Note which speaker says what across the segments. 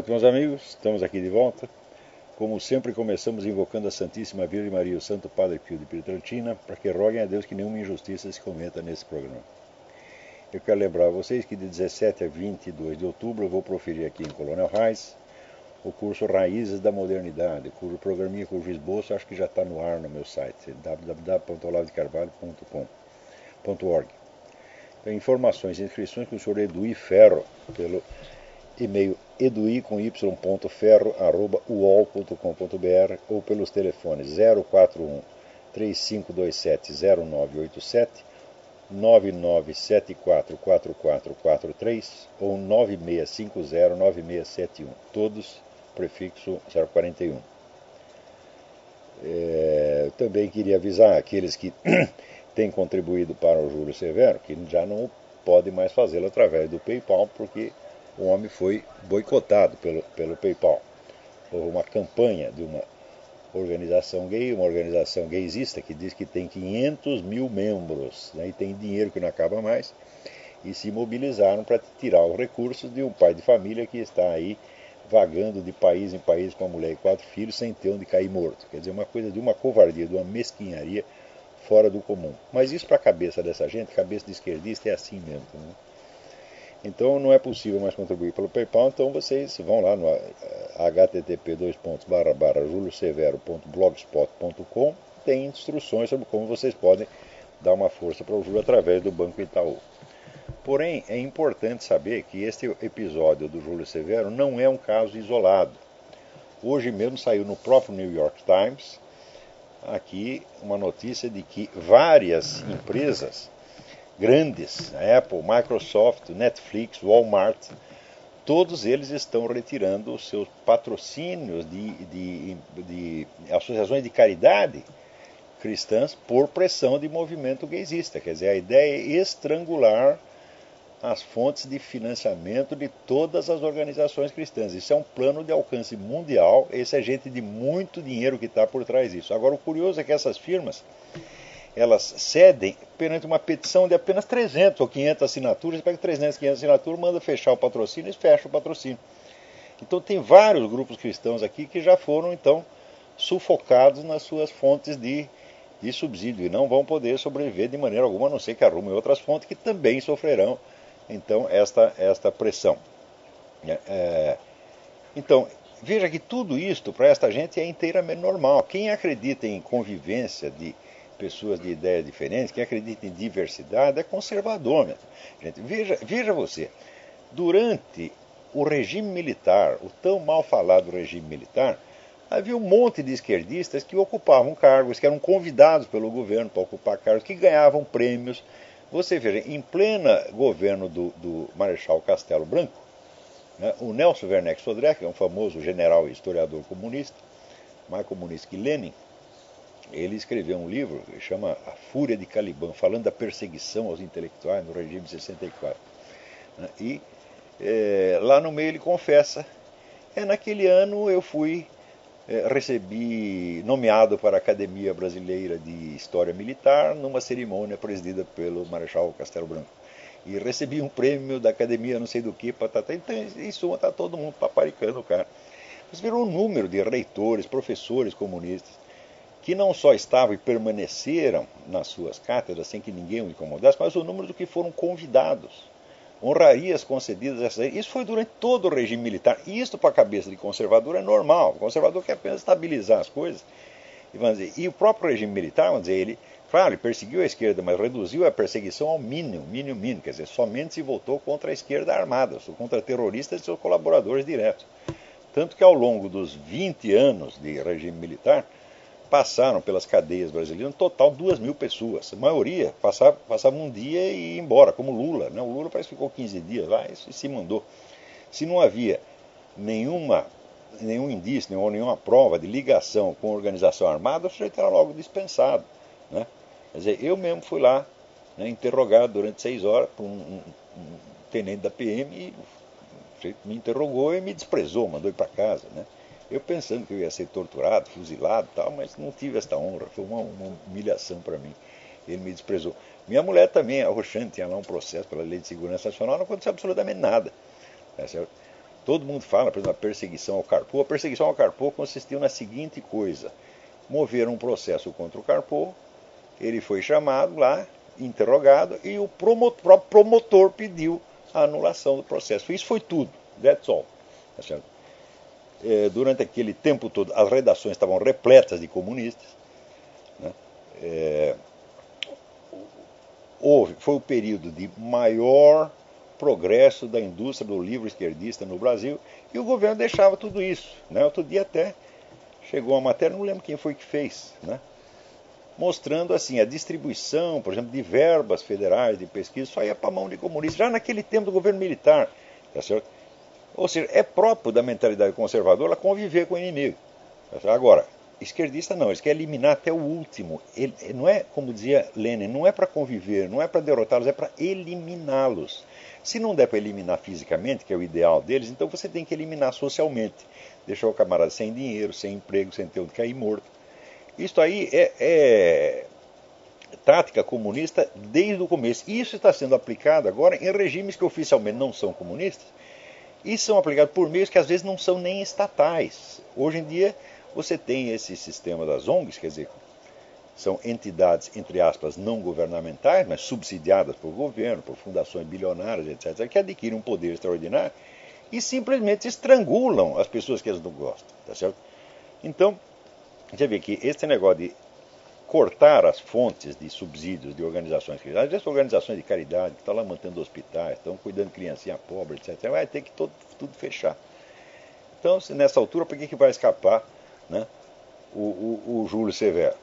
Speaker 1: certo, meus amigos, estamos aqui de volta. Como sempre, começamos invocando a Santíssima Virgem Maria e o Santo Padre Pio de Pietrelcina para que roguem a Deus que nenhuma injustiça se cometa nesse programa. Eu quero lembrar a vocês que de 17 a 22 de outubro eu vou proferir aqui em Colonial Heights o curso Raízes da Modernidade, cujo programinha, cujo esboço acho que já está no ar no meu site, www.olavedecarvalho.org. Então, informações e inscrições com o senhor Eduí Ferro, pelo e-mail edui.ferro@uol.com.br ou pelos telefones 041 3527 0987, 99744443 ou 9650 9671, todos prefixo 041. Também queria avisar aqueles que têm contribuído para o Júlio Severo que já não podem mais fazê-lo através do PayPal, porque o homem foi boicotado pelo PayPal. Houve uma campanha de uma organização gaysista, que diz que tem 500 mil membros, né, e tem dinheiro que não acaba mais, e se mobilizaram para tirar os recursos de um pai de família que está aí vagando de país em país com a mulher e 4 filhos sem ter onde cair morto. Quer dizer, uma coisa de uma covardia, de uma mesquinharia fora do comum. Mas isso para a cabeça dessa gente, cabeça de esquerdista, é assim mesmo, né? Então não é possível mais contribuir pelo PayPal, então vocês vão lá no http://juliosevero.blogspot.com, tem instruções sobre como vocês podem dar uma força para o Júlio através do Banco Itaú. Porém, é importante saber que este episódio do Júlio Severo não é um caso isolado. Hoje mesmo saiu no próprio New York Times aqui uma notícia de que várias empresas grandes, Apple, Microsoft, Netflix, Walmart, todos eles estão retirando os seus patrocínios de associações de caridade cristãs por pressão de movimento gaysista. Quer dizer, a ideia é estrangular as fontes de financiamento de todas as organizações cristãs. Isso é um plano de alcance mundial, esse é gente de muito dinheiro que está por trás disso. Agora, o curioso é que essas firmas, elas cedem perante uma petição de apenas 300 ou 500 assinaturas, pega 300, 500 assinaturas, manda fechar o patrocínio e fecha o patrocínio. Então tem vários grupos cristãos aqui que já foram, então, sufocados nas suas fontes de subsídio e não vão poder sobreviver de maneira alguma, a não ser que arrumem outras fontes que também sofrerão, então, esta pressão. Então, veja que tudo isto para esta gente é inteiramente normal. Quem acredita em convivência de pessoas de ideias diferentes, quem acredita em diversidade, é conservador. Gente, veja você, durante o regime militar, o tão mal falado regime militar, havia um monte de esquerdistas que ocupavam cargos, que eram convidados pelo governo para ocupar cargos, que ganhavam prêmios. Você veja, em plena governo do Marechal Castelo Branco, né, o Nelson Werneck Sodré, que é um famoso general e historiador comunista, mais comunista que Lenin, ele escreveu um livro que chama A Fúria de Caliban, falando da perseguição aos intelectuais no regime de 64. E lá no meio ele confessa, naquele ano eu recebi nomeado para a Academia Brasileira de História Militar numa cerimônia presidida pelo Marechal Castelo Branco. E recebi um prêmio da Academia não sei do que, patata. Então, em suma, está todo mundo paparicando o cara. Você virou um número de reitores, professores comunistas, que não só estavam e permaneceram nas suas cátedras sem que ninguém o incomodasse, mas o número do que foram convidados. Honrarias concedidas a essa. Isso foi durante todo o regime militar. E isso, para a cabeça de conservador, é normal. O conservador quer apenas estabilizar as coisas. E o próprio regime militar, vamos dizer, ele perseguiu a esquerda, mas reduziu a perseguição ao mínimo. Quer dizer, somente se voltou contra a esquerda armada, contra terroristas e seus colaboradores diretos. Tanto que ao longo dos 20 anos de regime militar, passaram pelas cadeias brasileiras, no total 2.000 pessoas. A maioria passava um dia e ia embora, como Lula. Né? O Lula parece que ficou 15 dias lá e se mandou. Se não havia nenhum indício, nenhuma prova de ligação com a organização armada, o sujeito era logo dispensado. Né? Quer dizer, eu mesmo fui lá, né, interrogado durante 6 horas por um tenente da PM e o sujeito me interrogou e me desprezou, mandou ir para casa. Né? Eu pensando que eu ia ser torturado, fuzilado e tal, mas não tive esta honra, foi uma humilhação para mim. Ele me desprezou. Minha mulher também, a Roxane, tinha lá um processo pela Lei de Segurança Nacional, não aconteceu absolutamente nada. Todo mundo fala, por exemplo, a perseguição ao Carpo. A perseguição ao Carpo consistiu na seguinte coisa: moveram um processo contra o Carpo, ele foi chamado lá, interrogado, e o próprio promotor pediu a anulação do processo. Isso foi tudo. That's all. Tá certo? Durante aquele tempo todo, as redações estavam repletas de comunistas. Né? Foi o período de maior progresso da indústria do livro esquerdista no Brasil, e o governo deixava tudo isso. Né? Outro dia até chegou uma matéria, não lembro quem foi que fez, né? Mostrando assim a distribuição, por exemplo, de verbas federais de pesquisa, só ia para a mão de comunistas, já naquele tempo do governo militar. Tá certo? Ou seja, é próprio da mentalidade conservadora conviver com o inimigo. Tá certo? Agora, esquerdista não, eles querem eliminar até o último. Ele, não é, como dizia Lenin, não é para conviver, não é para derrotá-los, é para eliminá-los. Se não der para eliminar fisicamente, que é o ideal deles, então você tem que eliminar socialmente. Deixar o camarada sem dinheiro, sem emprego, sem ter onde cair morto. Isso aí é tática comunista desde o começo. E isso está sendo aplicado agora em regimes que oficialmente não são comunistas e são aplicados por meios que às vezes não são nem estatais. Hoje em dia você tem esse sistema das ONGs, quer dizer, são entidades, entre aspas, não governamentais, mas subsidiadas por governo, por fundações bilionárias, etc., que adquirem um poder extraordinário e simplesmente estrangulam as pessoas que eles não gostam. Tá certo? Então, você vê que esse negócio de cortar as fontes de subsídios de organizações cristãs, às vezes organizações de caridade que estão lá mantendo hospitais, estão cuidando de criancinha pobre, etc., vai ter que tudo fechar. Então, nessa altura, por que vai escapar, né, o Júlio Severo?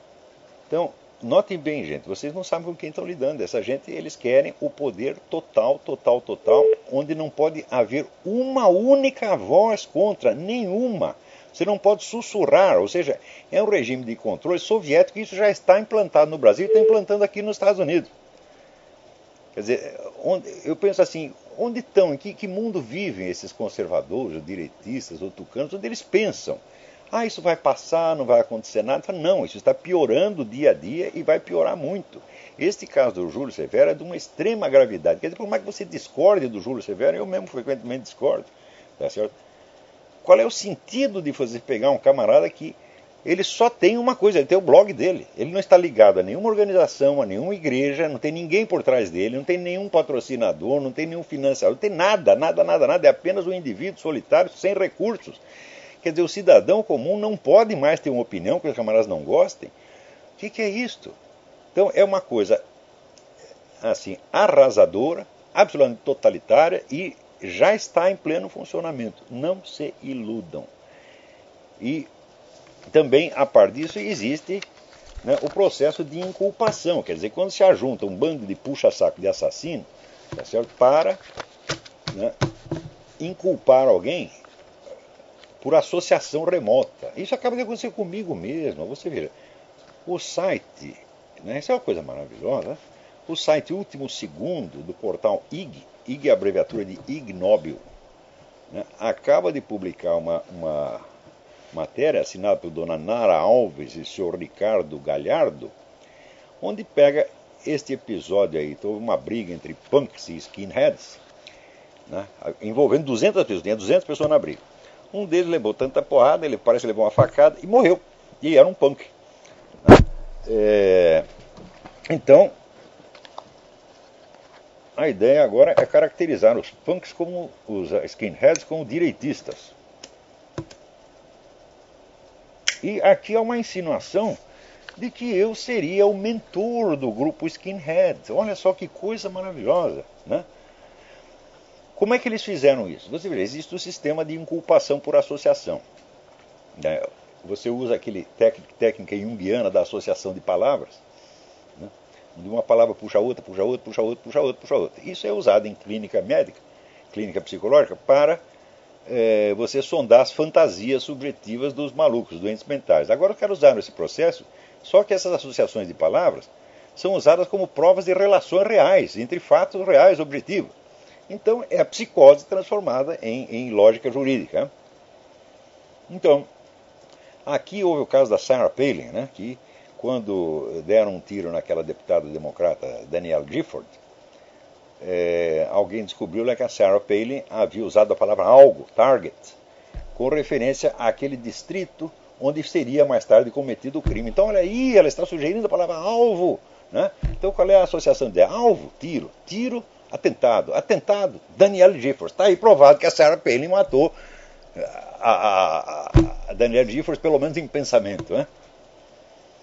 Speaker 1: Então, notem bem, gente, vocês não sabem com quem estão lidando. Essa gente, eles querem o poder total, onde não pode haver uma única voz contra, nenhuma. Você não pode sussurrar, ou seja, é um regime de controle soviético, e isso já está implantado no Brasil e está implantando aqui nos Estados Unidos. Quer dizer, eu penso assim, onde estão, em que mundo vivem esses conservadores, ou direitistas, ou tucanos, onde eles pensam, isso vai passar, não vai acontecer nada. Não, isso está piorando dia a dia e vai piorar muito. Este caso do Júlio Severo é de uma extrema gravidade. Quer dizer, por mais que você discorde do Júlio Severo, eu mesmo frequentemente discordo, tá certo? Qual é o sentido de você pegar um camarada que ele só tem uma coisa, ele tem o blog dele. Ele não está ligado a nenhuma organização, a nenhuma igreja, não tem ninguém por trás dele, não tem nenhum patrocinador, não tem nenhum financiador, não tem nada. É apenas um indivíduo solitário, sem recursos. Quer dizer, o cidadão comum não pode mais ter uma opinião que os camaradas não gostem. O que é isto? Então, é uma coisa assim, arrasadora, absolutamente totalitária e já está em pleno funcionamento. Não se iludam. E também, a par disso, existe, né, o processo de inculpação. Quer dizer, quando se ajunta um bando de puxa-saco de assassino, tá certo, para, né, inculpar alguém por associação remota. Isso acaba de acontecer comigo mesmo. Você veja, o site, né, isso é uma coisa maravilhosa, né? O site Último Segundo do portal IG é a abreviatura de Ignóbil, né, acaba de publicar uma matéria assinada por dona Nara Alves e senhor Ricardo Galhardo, onde pega este episódio aí. Houve uma briga entre punks e skinheads, né, envolvendo 200 pessoas, tinha 200 pessoas na briga. Um deles levou tanta porrada, ele parece que levou uma facada e morreu. E era um punk. Então, a ideia agora é caracterizar os punks como os skinheads como direitistas. E aqui há uma insinuação de que eu seria o mentor do grupo skinhead. Olha só que coisa maravilhosa, né? Como é que eles fizeram isso? Você vê, existe o sistema de inculpação por associação. Você usa aquele técnica junguiana da associação de palavras, né? De uma palavra puxa outra. Isso é usado em clínica médica, clínica psicológica, para você sondar as fantasias subjetivas dos malucos, doentes mentais. Agora eu quero usar esse processo, só que essas associações de palavras são usadas como provas de relações reais, entre fatos reais objetivos. Então, é a psicose transformada em lógica jurídica. Então, aqui houve o caso da Sarah Palin, né, que quando deram um tiro naquela deputada democrata Danielle Gifford, alguém descobriu lá que a Sarah Palin havia usado a palavra algo, target, com referência àquele distrito onde seria mais tarde cometido o crime. Então, olha aí, ela está sugerindo a palavra alvo. Né? Então, qual é a associação de alvo? Tiro. Tiro, atentado. Atentado, Danielle Giffords. Está aí provado que a Sarah Palin matou a Danielle Giffords, pelo menos em pensamento. Né?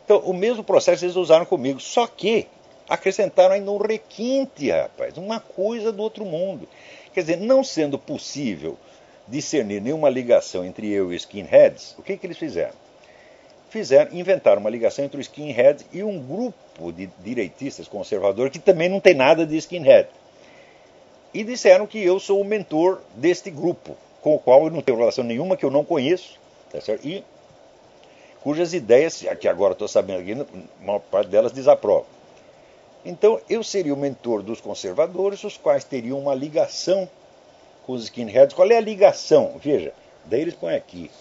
Speaker 1: Então, o mesmo processo eles usaram comigo, só que acrescentaram ainda um requinte, rapaz, uma coisa do outro mundo. Quer dizer, não sendo possível discernir nenhuma ligação entre eu e os skinheads, o que eles fizeram? Inventaram uma ligação entre o skinhead e um grupo de direitistas conservadores que também não tem nada de skinhead. E disseram que eu sou o mentor deste grupo, com o qual eu não tenho relação nenhuma, que eu não conheço, tá certo? E cujas ideias, que agora estou sabendo aqui, a maior parte delas desaprova. Então, eu seria o mentor dos conservadores, os quais teriam uma ligação com os skinheads. Qual é a ligação? Veja, daí eles põem aqui.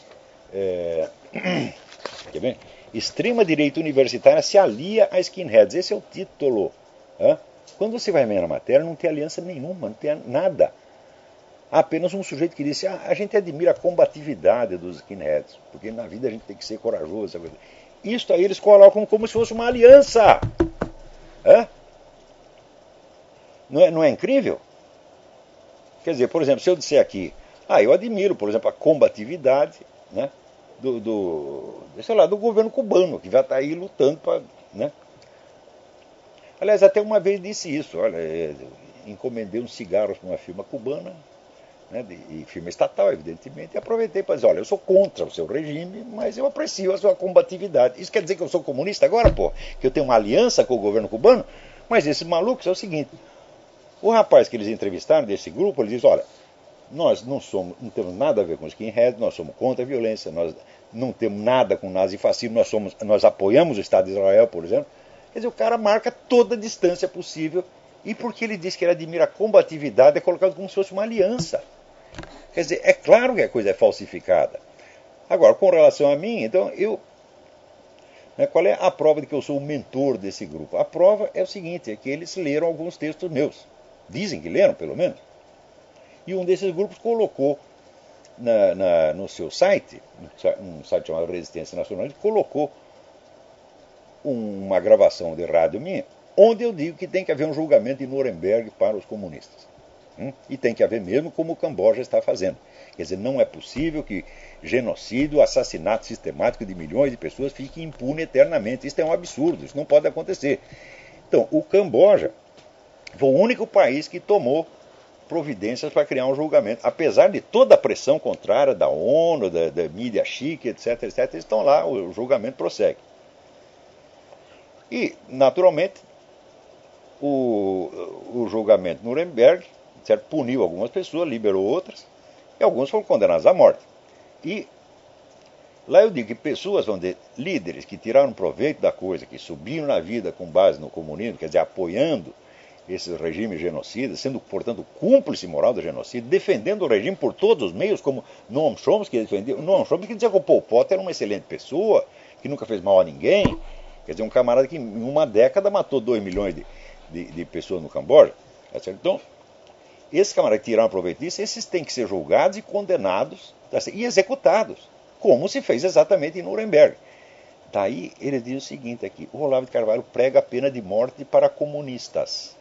Speaker 1: Quer ver? Extrema-direita universitária se alia a skinheads. Esse é o título. Quando você vai ver na matéria, não tem aliança nenhuma, não tem nada. Há apenas um sujeito que disse: a gente admira a combatividade dos skinheads, porque na vida a gente tem que ser corajoso. Isso aí eles colocam como se fosse uma aliança. Não é incrível? Quer dizer, por exemplo, se eu disser aqui, eu admiro, por exemplo, a combatividade, né, do governo cubano, que já está aí lutando para... Né? Aliás, até uma vez disse isso, olha, encomendei uns cigarros para uma firma cubana, né, e firma estatal, evidentemente, e aproveitei para dizer, olha, eu sou contra o seu regime, mas eu aprecio a sua combatividade. Isso quer dizer que eu sou comunista agora, pô? Que eu tenho uma aliança com o governo cubano? Mas esses malucos é o seguinte, o rapaz que eles entrevistaram desse grupo, ele diz, olha, nós não temos nada a ver com skinhead, nós somos contra a violência, nós não temos nada com nazifascismo, nós apoiamos o Estado de Israel, por exemplo. Quer dizer, o cara marca toda a distância possível, e porque ele diz que ele admira a combatividade, é colocado como se fosse uma aliança. Quer dizer, é claro que a coisa é falsificada. Agora, com relação a mim, então, qual é a prova de que eu sou o mentor desse grupo? A prova é o seguinte, é que eles leram alguns textos meus. Dizem que leram, pelo menos. E um desses grupos colocou no seu site, um site chamado Resistência Nacional, ele colocou uma gravação de rádio minha, onde eu digo que tem que haver um julgamento em Nuremberg para os comunistas. E tem que haver mesmo, como o Camboja está fazendo. Quer dizer, não é possível que genocídio, assassinato sistemático de milhões de pessoas fique impune eternamente. Isso é um absurdo, isso não pode acontecer. Então, o Camboja foi o único país que tomou providências para criar um julgamento. Apesar de toda a pressão contrária da ONU, da mídia chique, etc., eles estão lá, o julgamento prossegue. E, naturalmente, o julgamento Nuremberg, certo, puniu algumas pessoas, liberou outras, e alguns foram condenados à morte. E lá eu digo que pessoas, vão dizer, líderes que tiraram proveito da coisa, que subiram na vida com base no comunismo, quer dizer, apoiando esses regimes genocidas, sendo, portanto, cúmplice moral do genocídio, defendendo o regime por todos os meios, como Noam Chomsky defendia. Noam Chomsky dizia que o Pol Pot era uma excelente pessoa, que nunca fez mal a ninguém. Quer dizer, um camarada que em uma década matou 2 milhões de pessoas no Camboja. Então, esses camaradas que tiraram proveito disso, esses têm que ser julgados e condenados e executados, como se fez exatamente em Nuremberg. Daí ele diz o seguinte aqui, o Olavo de Carvalho prega a pena de morte para comunistas.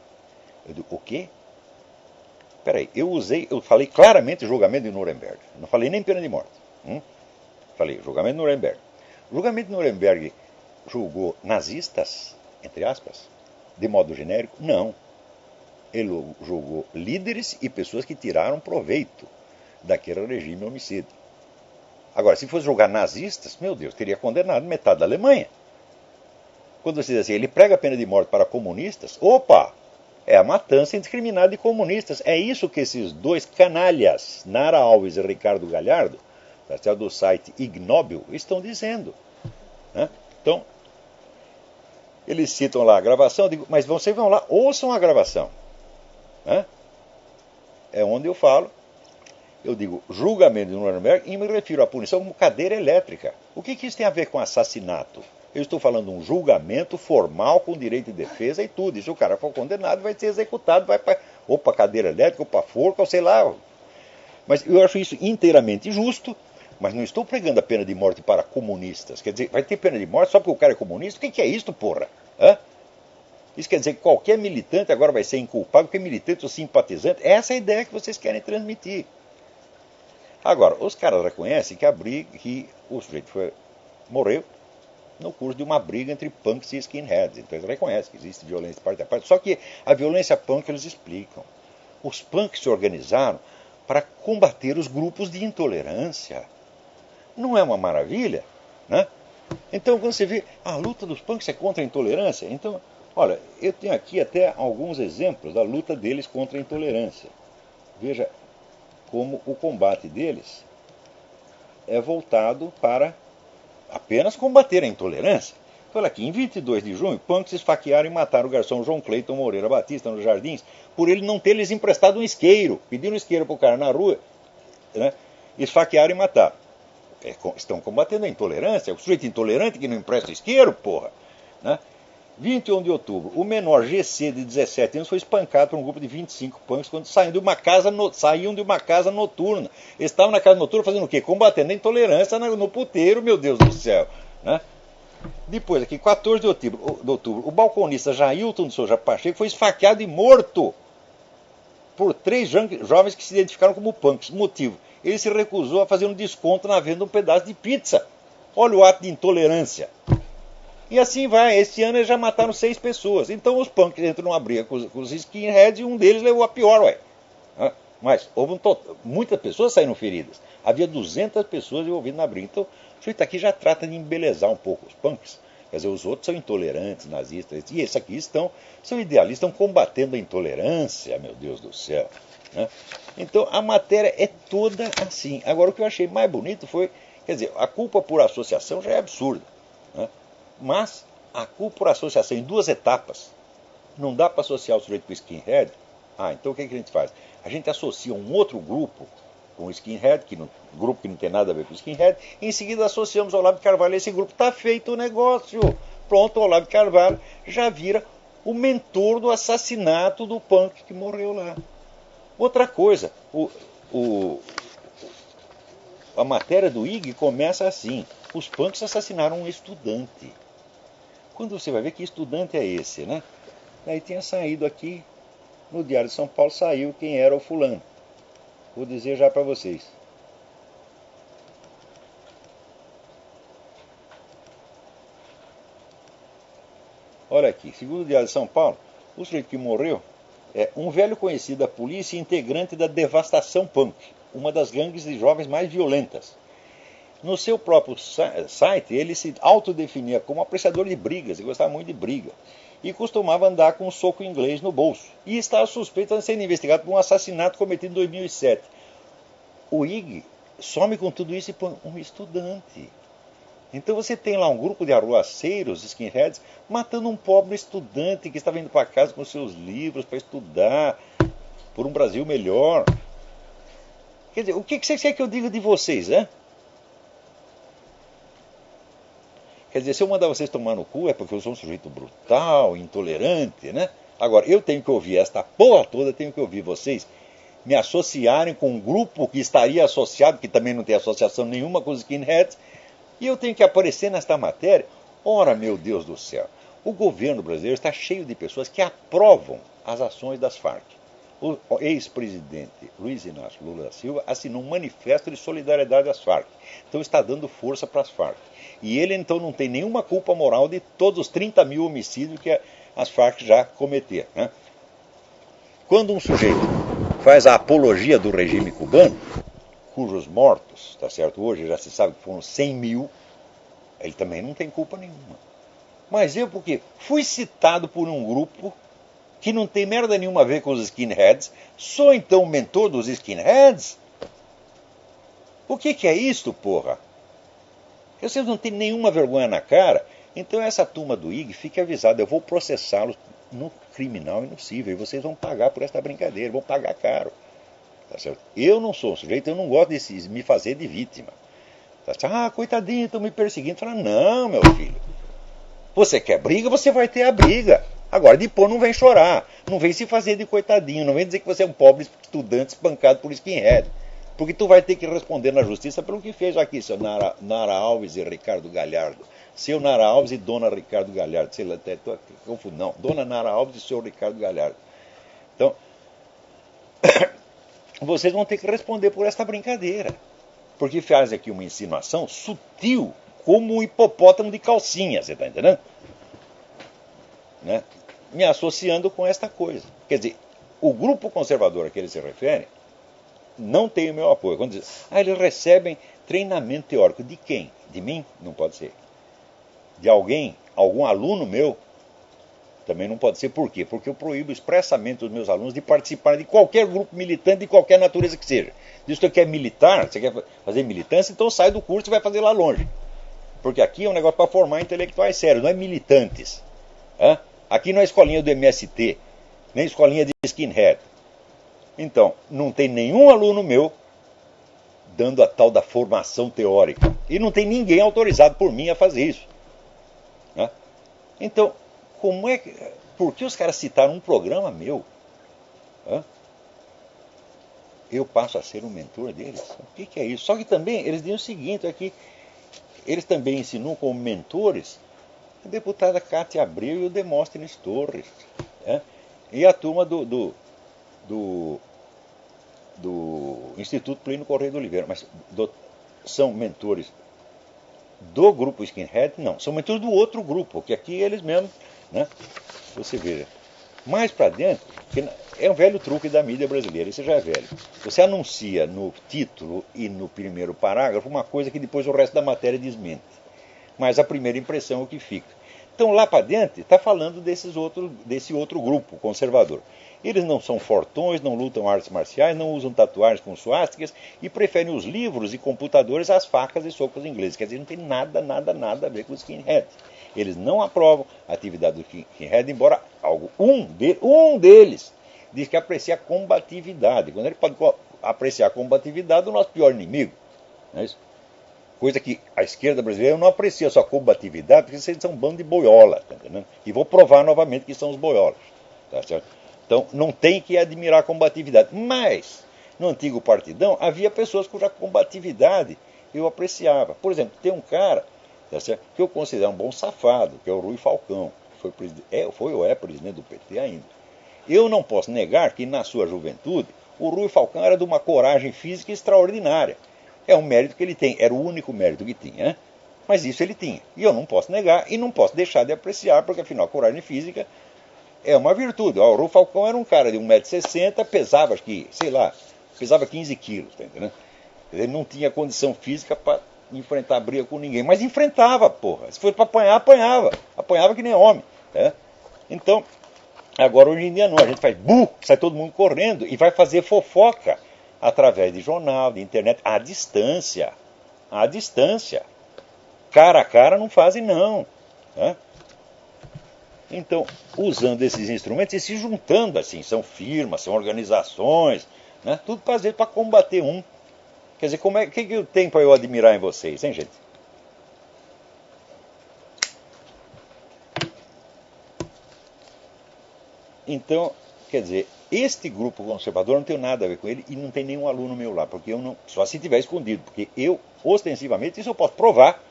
Speaker 1: Eu digo, o quê? Peraí, eu falei claramente julgamento de Nuremberg. Não falei nem pena de morte. Falei julgamento de Nuremberg. O julgamento de Nuremberg julgou nazistas, entre aspas, de modo genérico? Não. Ele julgou líderes e pessoas que tiraram proveito daquele regime homicida. Agora, se fosse julgar nazistas, meu Deus, teria condenado metade da Alemanha. Quando você diz assim, ele prega a pena de morte para comunistas, opa! É a matança indiscriminada de comunistas. É isso que esses dois canalhas, Nara Alves e Ricardo Galhardo, do site Ignóbil, estão dizendo. Então, eles citam lá a gravação, eu digo, mas vocês vão lá, ouçam a gravação. É onde eu falo, eu digo julgamento de Nuremberg e me refiro à punição como cadeira elétrica. O que isso tem a ver com assassinato? Eu estou falando de um julgamento formal com direito de defesa e tudo. E se o cara for condenado, vai ser executado, vai para ou para cadeira elétrica, ou para forca, ou sei lá. Mas eu acho isso inteiramente justo, mas não estou pregando a pena de morte para comunistas. Quer dizer, vai ter pena de morte só porque o cara é comunista? O que é isso, porra? Hã? Isso quer dizer que qualquer militante agora vai ser inculpável, porque militante ou simpatizante. Essa é a ideia que vocês querem transmitir. Agora, os caras reconhecem que o sujeito morreu no curso de uma briga entre punks e skinheads. Então eles reconhecem que existe violência parte a parte. Só que a violência punk eles explicam. Os punks se organizaram para combater os grupos de intolerância. Não é uma maravilha? Né? Então, quando você vê a luta dos punks é contra a intolerância, então, olha, eu tenho aqui até alguns exemplos da luta deles contra a intolerância. Veja como o combate deles é voltado para apenas combater a intolerância. Então, olha aqui, em 22 de junho, punks esfaquearam e mataram o garçom João Cleiton Moreira Batista nos Jardins por ele não ter lhes emprestado um isqueiro. Pediram um isqueiro para o cara na rua, né? Esfaquearam e mataram. Estão combatendo a intolerância. O sujeito intolerante que não empresta isqueiro, porra. Né? 21 de outubro, o menor GC de 17 anos foi espancado por um grupo de 25 punks quando saíam de uma casa noturna. Eles estavam na casa noturna fazendo o quê? Combatendo a intolerância no puteiro, meu Deus do céu. Né? Depois, aqui, 14 de outubro, o balconista Jailton de Souza Pacheco foi esfaqueado e morto por 3 jovens que se identificaram como punks. Motivo, ele se recusou a fazer um desconto na venda de um pedaço de pizza. Olha o ato de intolerância. E assim vai, este ano eles já mataram 6 pessoas. Então os punks entram numa briga com os skinheads e um deles levou a pior, ué. Mas houve muitas pessoas saíram feridas. Havia 200 pessoas envolvidas na briga. Então o sujeito aqui já trata de embelezar um pouco os punks. Quer dizer, os outros são intolerantes, nazistas. E esses aqui são idealistas, estão combatendo a intolerância, meu Deus do céu. Né? Então a matéria é toda assim. Agora o que eu achei mais bonito foi, quer dizer, a culpa por associação já é absurda. Né? Mas a culpa por associação em 2 etapas, não dá para associar o sujeito com o skinhead. Então o que a gente faz? A gente associa um outro grupo com o skinhead, grupo que não tem nada a ver com o skinhead, e em seguida associamos ao Olavo de Carvalho a esse grupo. Está feito o negócio. Pronto, o Olavo de Carvalho já vira o mentor do assassinato do punk que morreu lá. Outra coisa, a matéria do IG começa assim: os punks assassinaram um estudante. Quando você vai ver que estudante é esse, né? Daí tinha saído aqui, no Diário de São Paulo, saiu quem era o fulano. Vou dizer já para vocês. Olha aqui, segundo o Diário de São Paulo, o sujeito que morreu é um velho conhecido da polícia e integrante da Devastação Punk, uma das gangues de jovens mais violentas. No seu próprio site, ele se autodefinia como apreciador de brigas, e gostava muito de briga, e costumava andar com um soco inglês no bolso, e estava suspeito de ser investigado por um assassinato cometido em 2007. O IG some com tudo isso e põe um estudante. Então você tem lá um grupo de arruaceiros, skinheads, matando um pobre estudante que estava indo para casa com seus livros para estudar por um Brasil melhor. Quer dizer, o que você quer que eu diga de vocês, né? Quer dizer, se eu mandar vocês tomar no cu é porque eu sou um sujeito brutal, intolerante, né? Agora, eu tenho que ouvir esta porra toda, tenho que ouvir vocês me associarem com um grupo que estaria associado, que também não tem associação nenhuma com os skinheads, e eu tenho que aparecer nesta matéria. Ora, meu Deus do céu, o governo brasileiro está cheio de pessoas que aprovam as ações das Farc. O ex-presidente Luiz Inácio Lula da Silva assinou um manifesto de solidariedade às Farc. Então está dando força para as Farc. E ele então não tem nenhuma culpa moral de todos os 30 mil homicídios que as Farc já cometeram. Né? Quando um sujeito faz a apologia do regime cubano, cujos mortos, tá certo, hoje já se sabe que foram 100 mil, ele também não tem culpa nenhuma. Mas eu, porque fui citado por um grupo que não tem merda nenhuma a ver com os skinheads, sou então o mentor dos skinheads? O que é isto, porra? Vocês não têm nenhuma vergonha na cara? Então essa turma do IG, fique avisada, eu vou processá-los no criminal e no civil, e vocês vão pagar por esta brincadeira, vão pagar caro. Tá certo? Eu não sou um sujeito, eu não gosto de me fazer de vítima. Tá certo? Coitadinho, estão me perseguindo. Fala, não, meu filho. Você quer briga, você vai ter a briga. Agora, depois não vem chorar. Não vem se fazer de coitadinho, não vem dizer que você é um pobre estudante espancado por skinhead. Porque tu vai ter que responder na justiça pelo que fez aqui, seu Nara Alves e Ricardo Galhardo. Seu Nara Alves e Dona Ricardo Galhardo. Sei lá, até confundo. Não, Dona Nara Alves e seu Ricardo Galhardo. Então, vocês vão ter que responder por esta brincadeira. Porque faz aqui uma insinuação sutil, como um hipopótamo de calcinha, você está entendendo? Né? Me associando com esta coisa. Quer dizer, o grupo conservador a que ele se refere não tem o meu apoio. Quando diz, eles recebem treinamento teórico. De quem? De mim? Não pode ser. De alguém? Algum aluno meu? Também não pode ser. Por quê? Porque eu proíbo expressamente os meus alunos de participar de qualquer grupo militante de qualquer natureza que seja. Diz que você quer militar, você quer fazer militância, então sai do curso e vai fazer lá longe. Porque aqui é um negócio para formar intelectuais sérios, não é militantes. Aqui não é escolinha do MST, nem escolinha de skinhead. Então, não tem nenhum aluno meu dando a tal da formação teórica. E não tem ninguém autorizado por mim a fazer isso. Então, como é que... Por que os caras citaram um programa meu? Eu passo a ser um mentor deles? O que é isso? Só que também eles dizem o seguinte, é que eles também ensinam como mentores a deputada Cátia Abreu e o Demóstenes Torres. E a turma do Instituto Plínio Correia de Oliveira. Mas são mentores do grupo Skinhead? Não, são mentores do outro grupo, que aqui eles mesmos, você veja. Mais para dentro, é um velho truque da mídia brasileira, isso já é velho. Você anuncia no título e no primeiro parágrafo uma coisa que depois o resto da matéria desmente. Mas a primeira impressão é o que fica. Então lá para dentro está falando desse outro grupo conservador. Eles não são fortões, não lutam artes marciais, não usam tatuagens com suásticas e preferem os livros e computadores às facas e socos ingleses. Quer dizer, não tem nada a ver com os skinheads. Eles não aprovam a atividade do skinhead, embora um deles diz que aprecia a combatividade. Quando ele pode apreciar a combatividade do nosso pior inimigo. Não é isso? Coisa que a esquerda brasileira não aprecia só a combatividade, porque vocês são um bando de boiola. Tá entendendo? E vou provar novamente que são os boiolas. Tá certo? Então, não tem que admirar a combatividade. Mas, no antigo partidão, havia pessoas cuja combatividade eu apreciava. Por exemplo, tem um cara, tá certo, que eu considero um bom safado, que é o Rui Falcão. Foi ou é presidente do PT ainda. Eu não posso negar que, na sua juventude, o Rui Falcão era de uma coragem física extraordinária. É um mérito que ele tem. Era o único mérito que tinha. Mas isso ele tinha. E eu não posso negar e não posso deixar de apreciar, porque, afinal, a coragem física é uma virtude. O Rui Falcão era um cara de 1,60 m, pesava, acho que, pesava 15 quilos, tá entendendo? Ele não tinha condição física para enfrentar briga com ninguém, mas enfrentava, porra. Se fosse para apanhar, apanhava. Apanhava que nem homem. Então, agora hoje em dia não. A gente faz sai todo mundo correndo e vai fazer fofoca através de jornal, de internet, à distância. À distância. Cara a cara não fazem, não. Então, usando esses instrumentos e se juntando assim, são firmas, são organizações, tudo para combater um. Quer dizer, o que eu tenho para eu admirar em vocês, hein, gente? Então, quer dizer, este grupo conservador não tem nada a ver com ele e não tem nenhum aluno meu lá, porque eu não, só se tiver escondido, porque eu, ostensivamente, isso eu posso provar.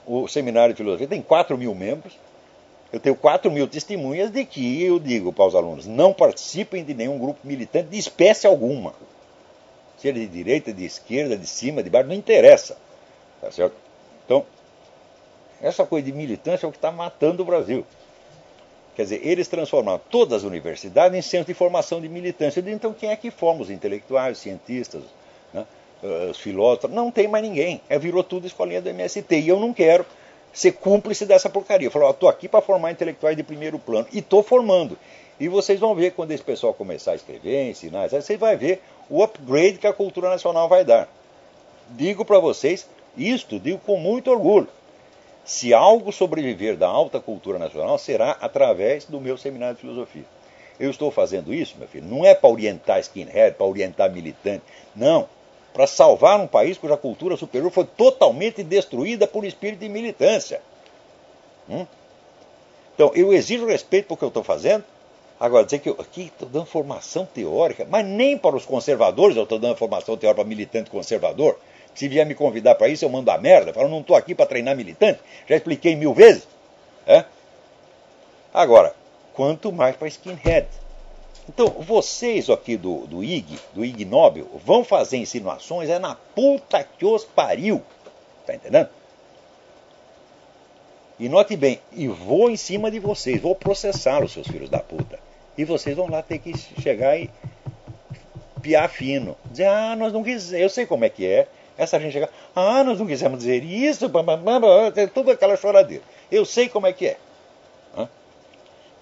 Speaker 1: O Seminário de Filosofia tem 4.000 membros, eu tenho 4.000 testemunhas de que eu digo para os alunos, não participem de nenhum grupo militante de espécie alguma. Se ele é de direita, de esquerda, de cima, de baixo, não interessa. Tá certo? Então, essa coisa de militância é o que está matando o Brasil. Quer dizer, eles transformaram todas as universidades em centro de formação de militância. Eu digo, então, quem é que forma? Os intelectuais, os cientistas, os filósofos? Não tem mais ninguém. Virou tudo escolinha do MST. E eu não quero ser cúmplice dessa porcaria. Eu falo, estou aqui para formar intelectuais de primeiro plano. E estou formando. E vocês vão ver, quando esse pessoal começar a escrever, ensinar, vocês vão ver o upgrade que a cultura nacional vai dar. Digo para vocês, digo com muito orgulho. Se algo sobreviver da alta cultura nacional, será através do meu seminário de filosofia. Eu estou fazendo isso, meu filho, não é para orientar skinhead, para orientar militante, não. Para salvar um país cuja cultura superior foi totalmente destruída por espírito de militância. Então, eu exijo respeito por que eu estou fazendo. Agora, dizer que eu aqui estou dando formação teórica, mas nem para os conservadores eu estou dando formação teórica para militante conservador. Se vier me convidar para isso, eu mando a merda. Eu falo, não estou aqui para treinar militante. Já expliquei 1000 vezes. É? Agora, quanto mais para skinhead. Então, vocês aqui do Ig Nobel, vão fazer insinuações, é na puta que os pariu. Tá entendendo? E note bem, e vou em cima de vocês, vou processá-los, seus filhos da puta. E vocês vão lá ter que chegar e piar fino. Dizer, nós não quisemos, eu sei como é que é. Essa gente chega, nós não quisemos dizer isso, tudo aquela choradeira. Eu sei como é que é.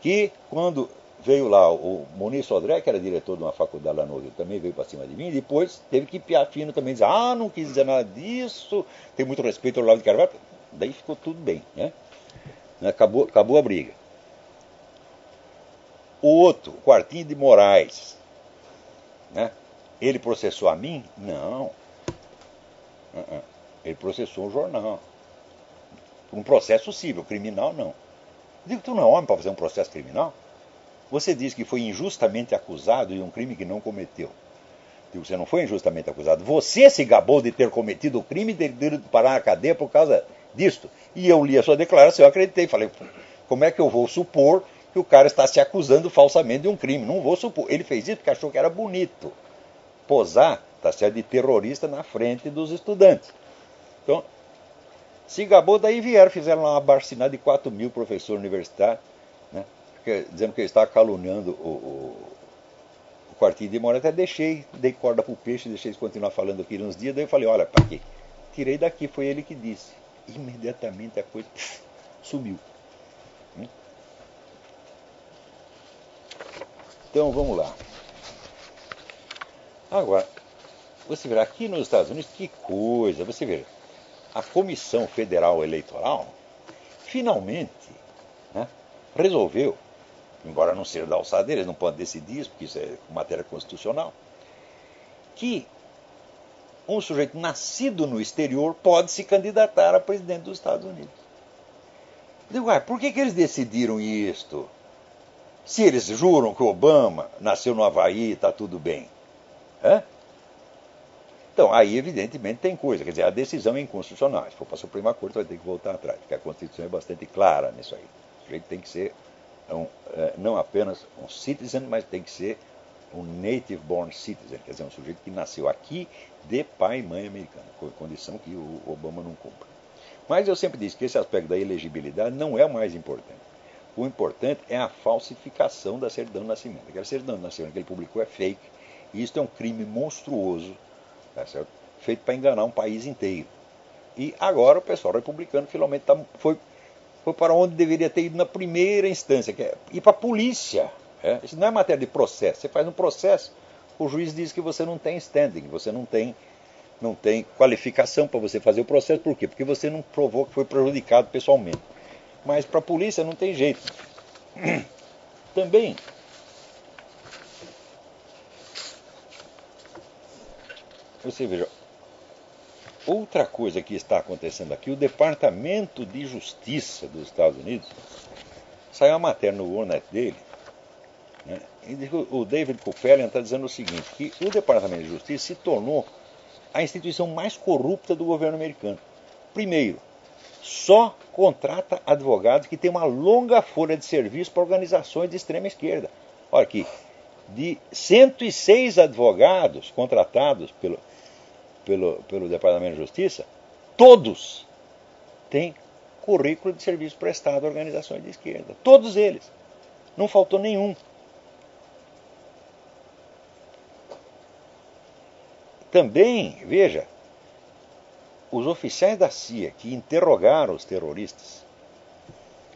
Speaker 1: Que quando veio lá o Muniz Sodré, que era diretor de uma faculdade lá no Rio, também veio para cima de mim, e depois teve que piar fino também, dizer, não quis dizer nada disso, tem muito respeito ao Olavo de Carvalho. Daí ficou tudo bem, né? Acabou a briga. O outro, o Quartinho de Moraes, né? Ele processou a mim? Não. Ele processou um jornal. Um processo civil, criminal não. Eu digo, tu não é homem para fazer um processo criminal? Você diz que foi injustamente acusado de um crime que não cometeu. Eu digo, você não foi injustamente acusado. Você se gabou de ter cometido o crime e de ter parar na cadeia por causa disto. E eu li a sua declaração, eu acreditei. Falei, como é que eu vou supor que o cara está se acusando falsamente de um crime? Não vou supor. Ele fez isso porque achou que era bonito. Posar, tá certo, de terrorista na frente dos estudantes. Então, se gabou, daí fizeram uma abaixinada de 4.000 professores universitários, né, dizendo que ele estava caluniando o Quartinho de Moraes. Até dei corda para o peixe, deixei eles continuar falando aqui uns dias, daí eu falei, olha, para quê? Tirei daqui, foi ele que disse. Imediatamente a coisa sumiu. Então, vamos lá. Agora, você verá aqui nos Estados Unidos, que coisa, você vê, a Comissão Federal Eleitoral finalmente, né, resolveu, embora não seja da alçada, eles não podem decidir isso, porque isso é matéria constitucional, que um sujeito nascido no exterior pode se candidatar a presidente dos Estados Unidos. Eu digo, por que eles decidiram isto? Se eles juram que o Obama nasceu no Havaí e está tudo bem. Então, aí evidentemente tem coisa, quer dizer, a decisão é inconstitucional. Se for para a Suprema Corte, vai ter que voltar atrás, porque a Constituição é bastante clara nisso aí. O sujeito tem que ser não apenas um citizen, mas tem que ser um native born citizen, quer dizer, um sujeito que nasceu aqui de pai e mãe americana, condição que o Obama não cumpre. Mas eu sempre disse que esse aspecto da elegibilidade não é o mais importante. O importante é a falsificação da certidão de nascimento. Aquela certidão de nascimento que ele publicou é fake, e isso é um crime monstruoso, tá certo? Feito para enganar um país inteiro. E agora o pessoal republicano finalmente foi para onde deveria ter ido na primeira instância, que é ir para a polícia. Isso não é matéria de processo. Você faz um processo, o juiz diz que você não tem standing, você não tem qualificação para você fazer o processo. Por quê? Porque você não provou que foi prejudicado pessoalmente. Mas para a polícia não tem jeito. Também, você veja, outra coisa que está acontecendo aqui, o Departamento de Justiça dos Estados Unidos, saiu uma matéria no Warnet dele, né, e o David Kupelian está dizendo o seguinte, que o Departamento de Justiça se tornou a instituição mais corrupta do governo americano. Primeiro, só contrata advogados que têm uma longa folha de serviço para organizações de extrema esquerda. Olha aqui, de 106 advogados contratados pelo Departamento de Justiça, todos têm currículo de serviço prestado a organizações de esquerda. Todos eles. Não faltou nenhum. Também, veja, os oficiais da CIA que interrogaram os terroristas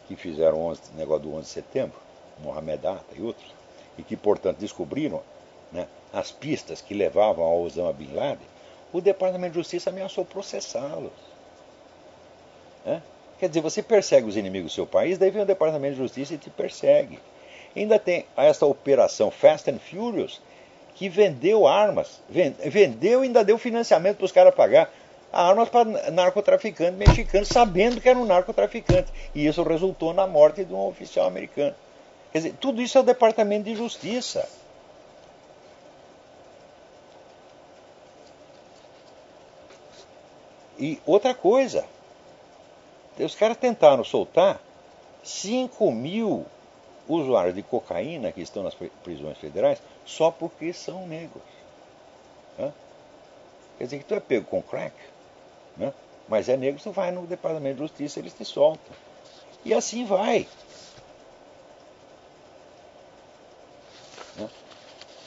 Speaker 1: que fizeram o negócio do 11 de setembro, Mohamed Atta e outros, e que, portanto, descobriram, né, as pistas que levavam ao Osama Bin Laden, o Departamento de Justiça ameaçou processá-los. Quer dizer, você persegue os inimigos do seu país, daí vem o Departamento de Justiça e te persegue. Ainda tem essa operação Fast and Furious, que vendeu armas, vendeu e ainda deu financiamento para os caras pagar armas para narcotraficantes mexicanos, sabendo que era um narcotraficante. E isso resultou na morte de um oficial americano. Quer dizer, tudo isso é o Departamento de Justiça. E outra coisa, os caras tentaram soltar 5 mil usuários de cocaína que estão nas prisões federais só porque são negros. Né? Quer dizer que tu é pego com crack, né? Mas é negro, tu vai no Departamento de Justiça, eles te soltam. E assim vai. Né?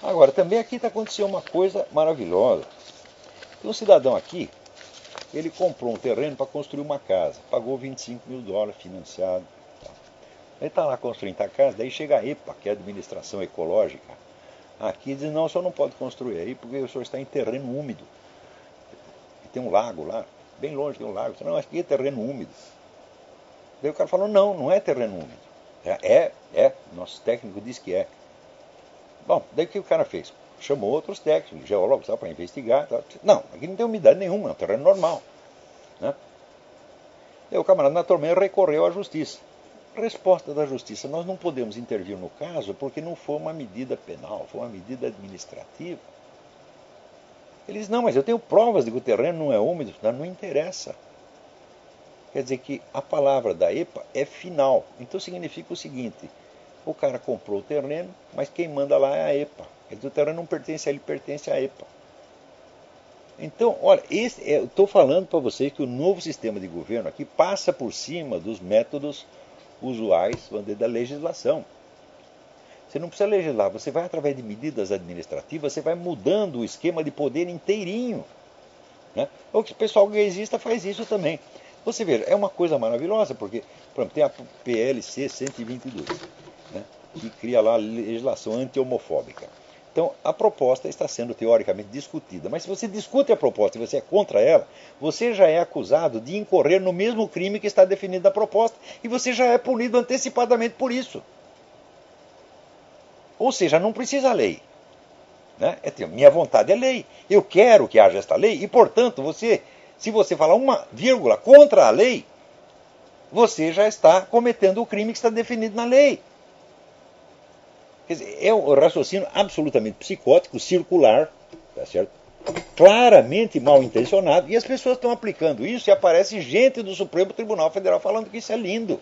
Speaker 1: Agora, também aqui está acontecendo uma coisa maravilhosa. Tem um cidadão aqui, ele comprou um terreno para construir uma casa, pagou $25.000 financiado. Tá. Ele está lá construindo a casa, daí chega a EPA, que é a Administração Ecológica, aqui diz, não, o senhor não pode construir aí porque o senhor está em terreno úmido. E tem um lago lá, bem longe tem um lago. Não, aqui é terreno úmido. Daí o cara falou, não, não é terreno úmido. Nosso técnico disse que é. Bom, daí o que o cara fez? Chamou outros técnicos, geólogos, para investigar. Tal. Não, aqui não tem umidade nenhuma, é um terreno normal. Né? Daí o camarada naturalmente recorreu à justiça. Resposta da justiça, nós não podemos intervir no caso porque não foi uma medida penal, foi uma medida administrativa. Eles, não, mas eu tenho provas de que o terreno não é úmido. Não interessa. Quer dizer que a palavra da EPA é final. Então significa o seguinte, o cara comprou o terreno, mas quem manda lá é a EPA. Quer dizer, o terreno não pertence a ele, pertence à EPA. Então, olha, eu estou falando para vocês que o novo sistema de governo aqui passa por cima dos métodos usuais da legislação. Você não precisa legislar, você vai através de medidas administrativas, você vai mudando o esquema de poder inteirinho. Né? O pessoal gaysista faz isso também. Você vê, é uma coisa maravilhosa, porque, por exemplo, tem a PLC 122, né, que cria lá a legislação anti-homofóbica. Então, a proposta está sendo teoricamente discutida, mas se você discute a proposta e você é contra ela, você já é acusado de incorrer no mesmo crime que está definido na proposta, e você já é punido antecipadamente por isso. Ou seja, não precisa lei. Né? Minha vontade é lei. Eu quero que haja esta lei e, portanto, se você falar uma vírgula contra a lei, você já está cometendo o crime que está definido na lei. Quer dizer, é um raciocínio absolutamente psicótico, circular, tá certo? Claramente mal intencionado, e as pessoas estão aplicando isso e aparece gente do Supremo Tribunal Federal falando que isso é lindo.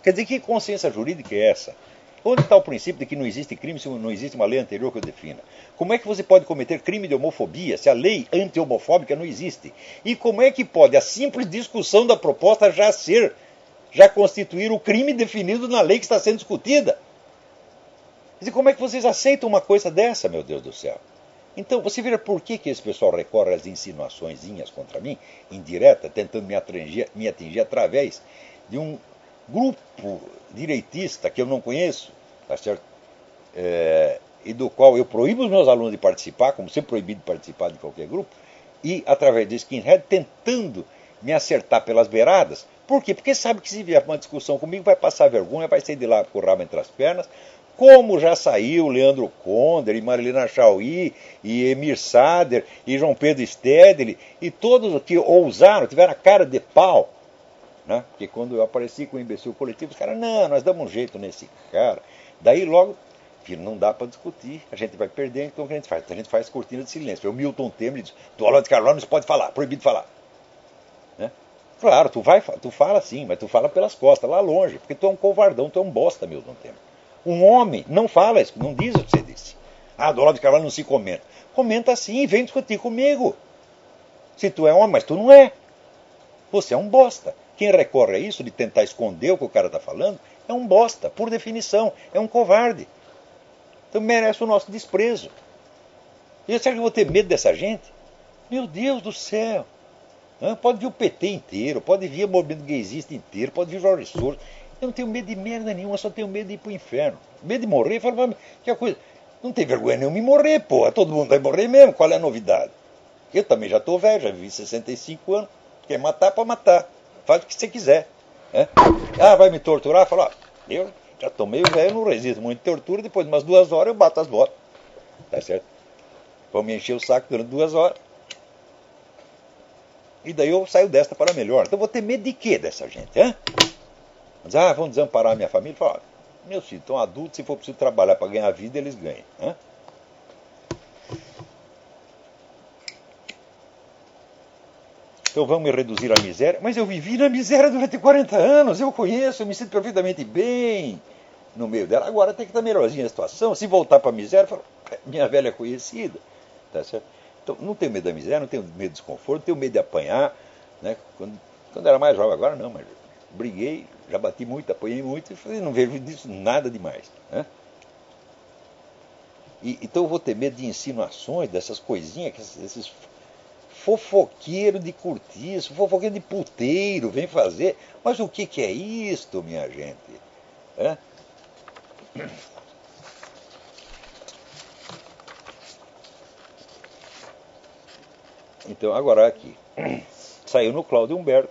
Speaker 1: Quer dizer, que consciência jurídica é essa? Onde está o princípio de que não existe crime se não existe uma lei anterior que o defina? Como é que você pode cometer crime de homofobia se a lei anti-homofóbica não existe? E como é que pode a simples discussão da proposta já constituir o crime definido na lei que está sendo discutida? Quer dizer, como é que vocês aceitam uma coisa dessa, meu Deus do céu? Então, você vê por que esse pessoal recorre às insinuaçõezinhas contra mim, indireta, tentando me atingir através de um grupo direitista que eu não conheço, tá certo? E do qual eu proíbo os meus alunos de participar, como sempre proibido de participar de qualquer grupo, e através do skinhead tentando me acertar pelas beiradas. Por quê? Porque sabe que se vier uma discussão comigo vai passar vergonha, vai sair de lá com o rabo entre as pernas, como já saiu Leandro Konder, e Marilena Chauí, e Emir Sader, e João Pedro Stedley, e todos que ousaram, tiveram a cara de pau. Né? Porque quando eu apareci com o imbecil coletivo, os caras, não, nós damos um jeito nesse cara. Daí logo, filho, não dá para discutir, a gente vai perder, então o que a gente faz? A gente faz cortina de silêncio. O Milton Temer diz, do Olavo de Carvalho não se pode falar, proibido falar. Né? Claro, tu fala sim, mas tu fala pelas costas, lá longe, porque tu é um covardão, tu é um bosta, Milton Temer. Um homem não fala isso, não diz o que você disse. Ah, do Olavo de Carvalho não se comenta. Comenta sim, vem discutir comigo. Se tu é homem, mas tu não é. Você é um bosta. Quem recorre a isso, de tentar esconder o que o cara está falando, é um bosta, por definição, é um covarde. Então merece o nosso desprezo. E será que eu vou ter medo dessa gente? Meu Deus do céu. Pode vir o PT inteiro, pode vir o movimento gaysista inteiro, pode vir o Jorge Soros. Eu não tenho medo de merda nenhuma, só tenho medo de ir pro inferno. Medo de morrer, fala, que a coisa. Não tem vergonha nenhuma em morrer, porra. Todo mundo vai morrer mesmo, qual é a novidade? Eu também já estou velho, já vivi 65 anos. Quer matar, pode matar. Faz o que você quiser. Vai me torturar? Fala, eu já estou meio velho, não resisto muito de tortura, depois de umas 2 horas eu bato as botas. Tá certo? Vão me encher o saco durante 2 horas. E daí eu saio desta para melhor. Então eu vou ter medo de quê dessa gente? Mas, vão desamparar a minha família? Fala, Meus filhos estão adultos, se for preciso trabalhar para ganhar vida, eles ganham. Né? Então vamos reduzir a miséria. Mas eu vivi na miséria durante 40 anos, eu conheço, eu me sinto perfeitamente bem no meio dela. Agora tem que estar melhorzinha a situação. Se voltar para a miséria, falo, minha velha conhecida. Tá certo? Então não tenho medo da miséria, não tenho medo do desconforto, não tenho medo de apanhar. Né? Quando era mais jovem, agora não, mas briguei, já bati muito, apanhei muito e não vejo disso nada demais. Né? Então eu vou ter medo de insinuações, dessas coisinhas, esses fofoqueiro de cortiço, fofoqueiro de puteiro, vem fazer. Mas o que é isto, minha gente? É? Então, agora aqui. Saiu no Cláudio Humberto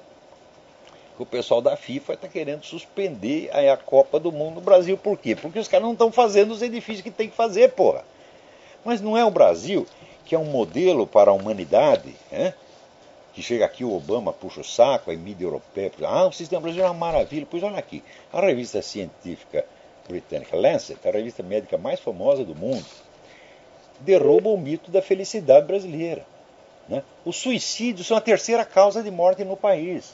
Speaker 1: que o pessoal da FIFA está querendo suspender a Copa do Mundo no Brasil. Por quê? Porque os caras não estão fazendo os edifícios que tem que fazer, porra. Mas não é o Brasil, que é um modelo para a humanidade, né? Que chega aqui, o Obama puxa o saco, a mídia europeia, o sistema brasileiro é uma maravilha. Pois olha aqui, a revista científica britânica Lancet, a revista médica mais famosa do mundo, derruba o mito da felicidade brasileira. Né? Os suicídios são a terceira causa de morte no país.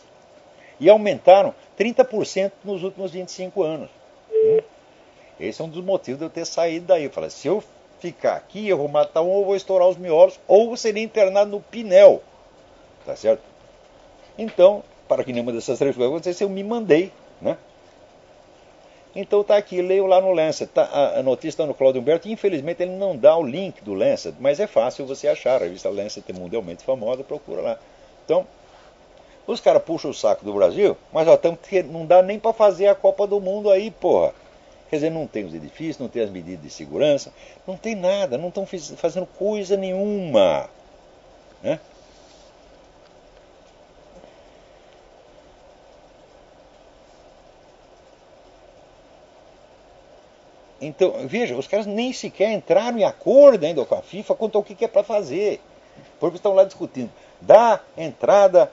Speaker 1: E aumentaram 30% nos últimos 25 anos. Esse é um dos motivos de eu ter saído daí. Eu falei, se eu ficar aqui, eu vou matar um, ou vou estourar os miolos, ou vou ser internado no Pinel. Tá certo? Então, para que nenhuma dessas três coisas aconteça, eu me mandei. Né? Então está aqui, leio lá no Lancet. A notícia está no Cláudio Humberto. Infelizmente ele não dá o link do Lancet, mas é fácil você achar. A revista Lancet é mundialmente famosa, procura lá. Então, os caras puxam o saco do Brasil, mas ó, não dá nem para fazer a Copa do Mundo aí, porra. Quer dizer, não tem os edifícios, não tem as medidas de segurança, não tem nada, não estão fazendo coisa nenhuma. Né? Então, veja, os caras nem sequer entraram em acordo ainda com a FIFA quanto ao que é para fazer. Porque estão lá discutindo. Dá entrada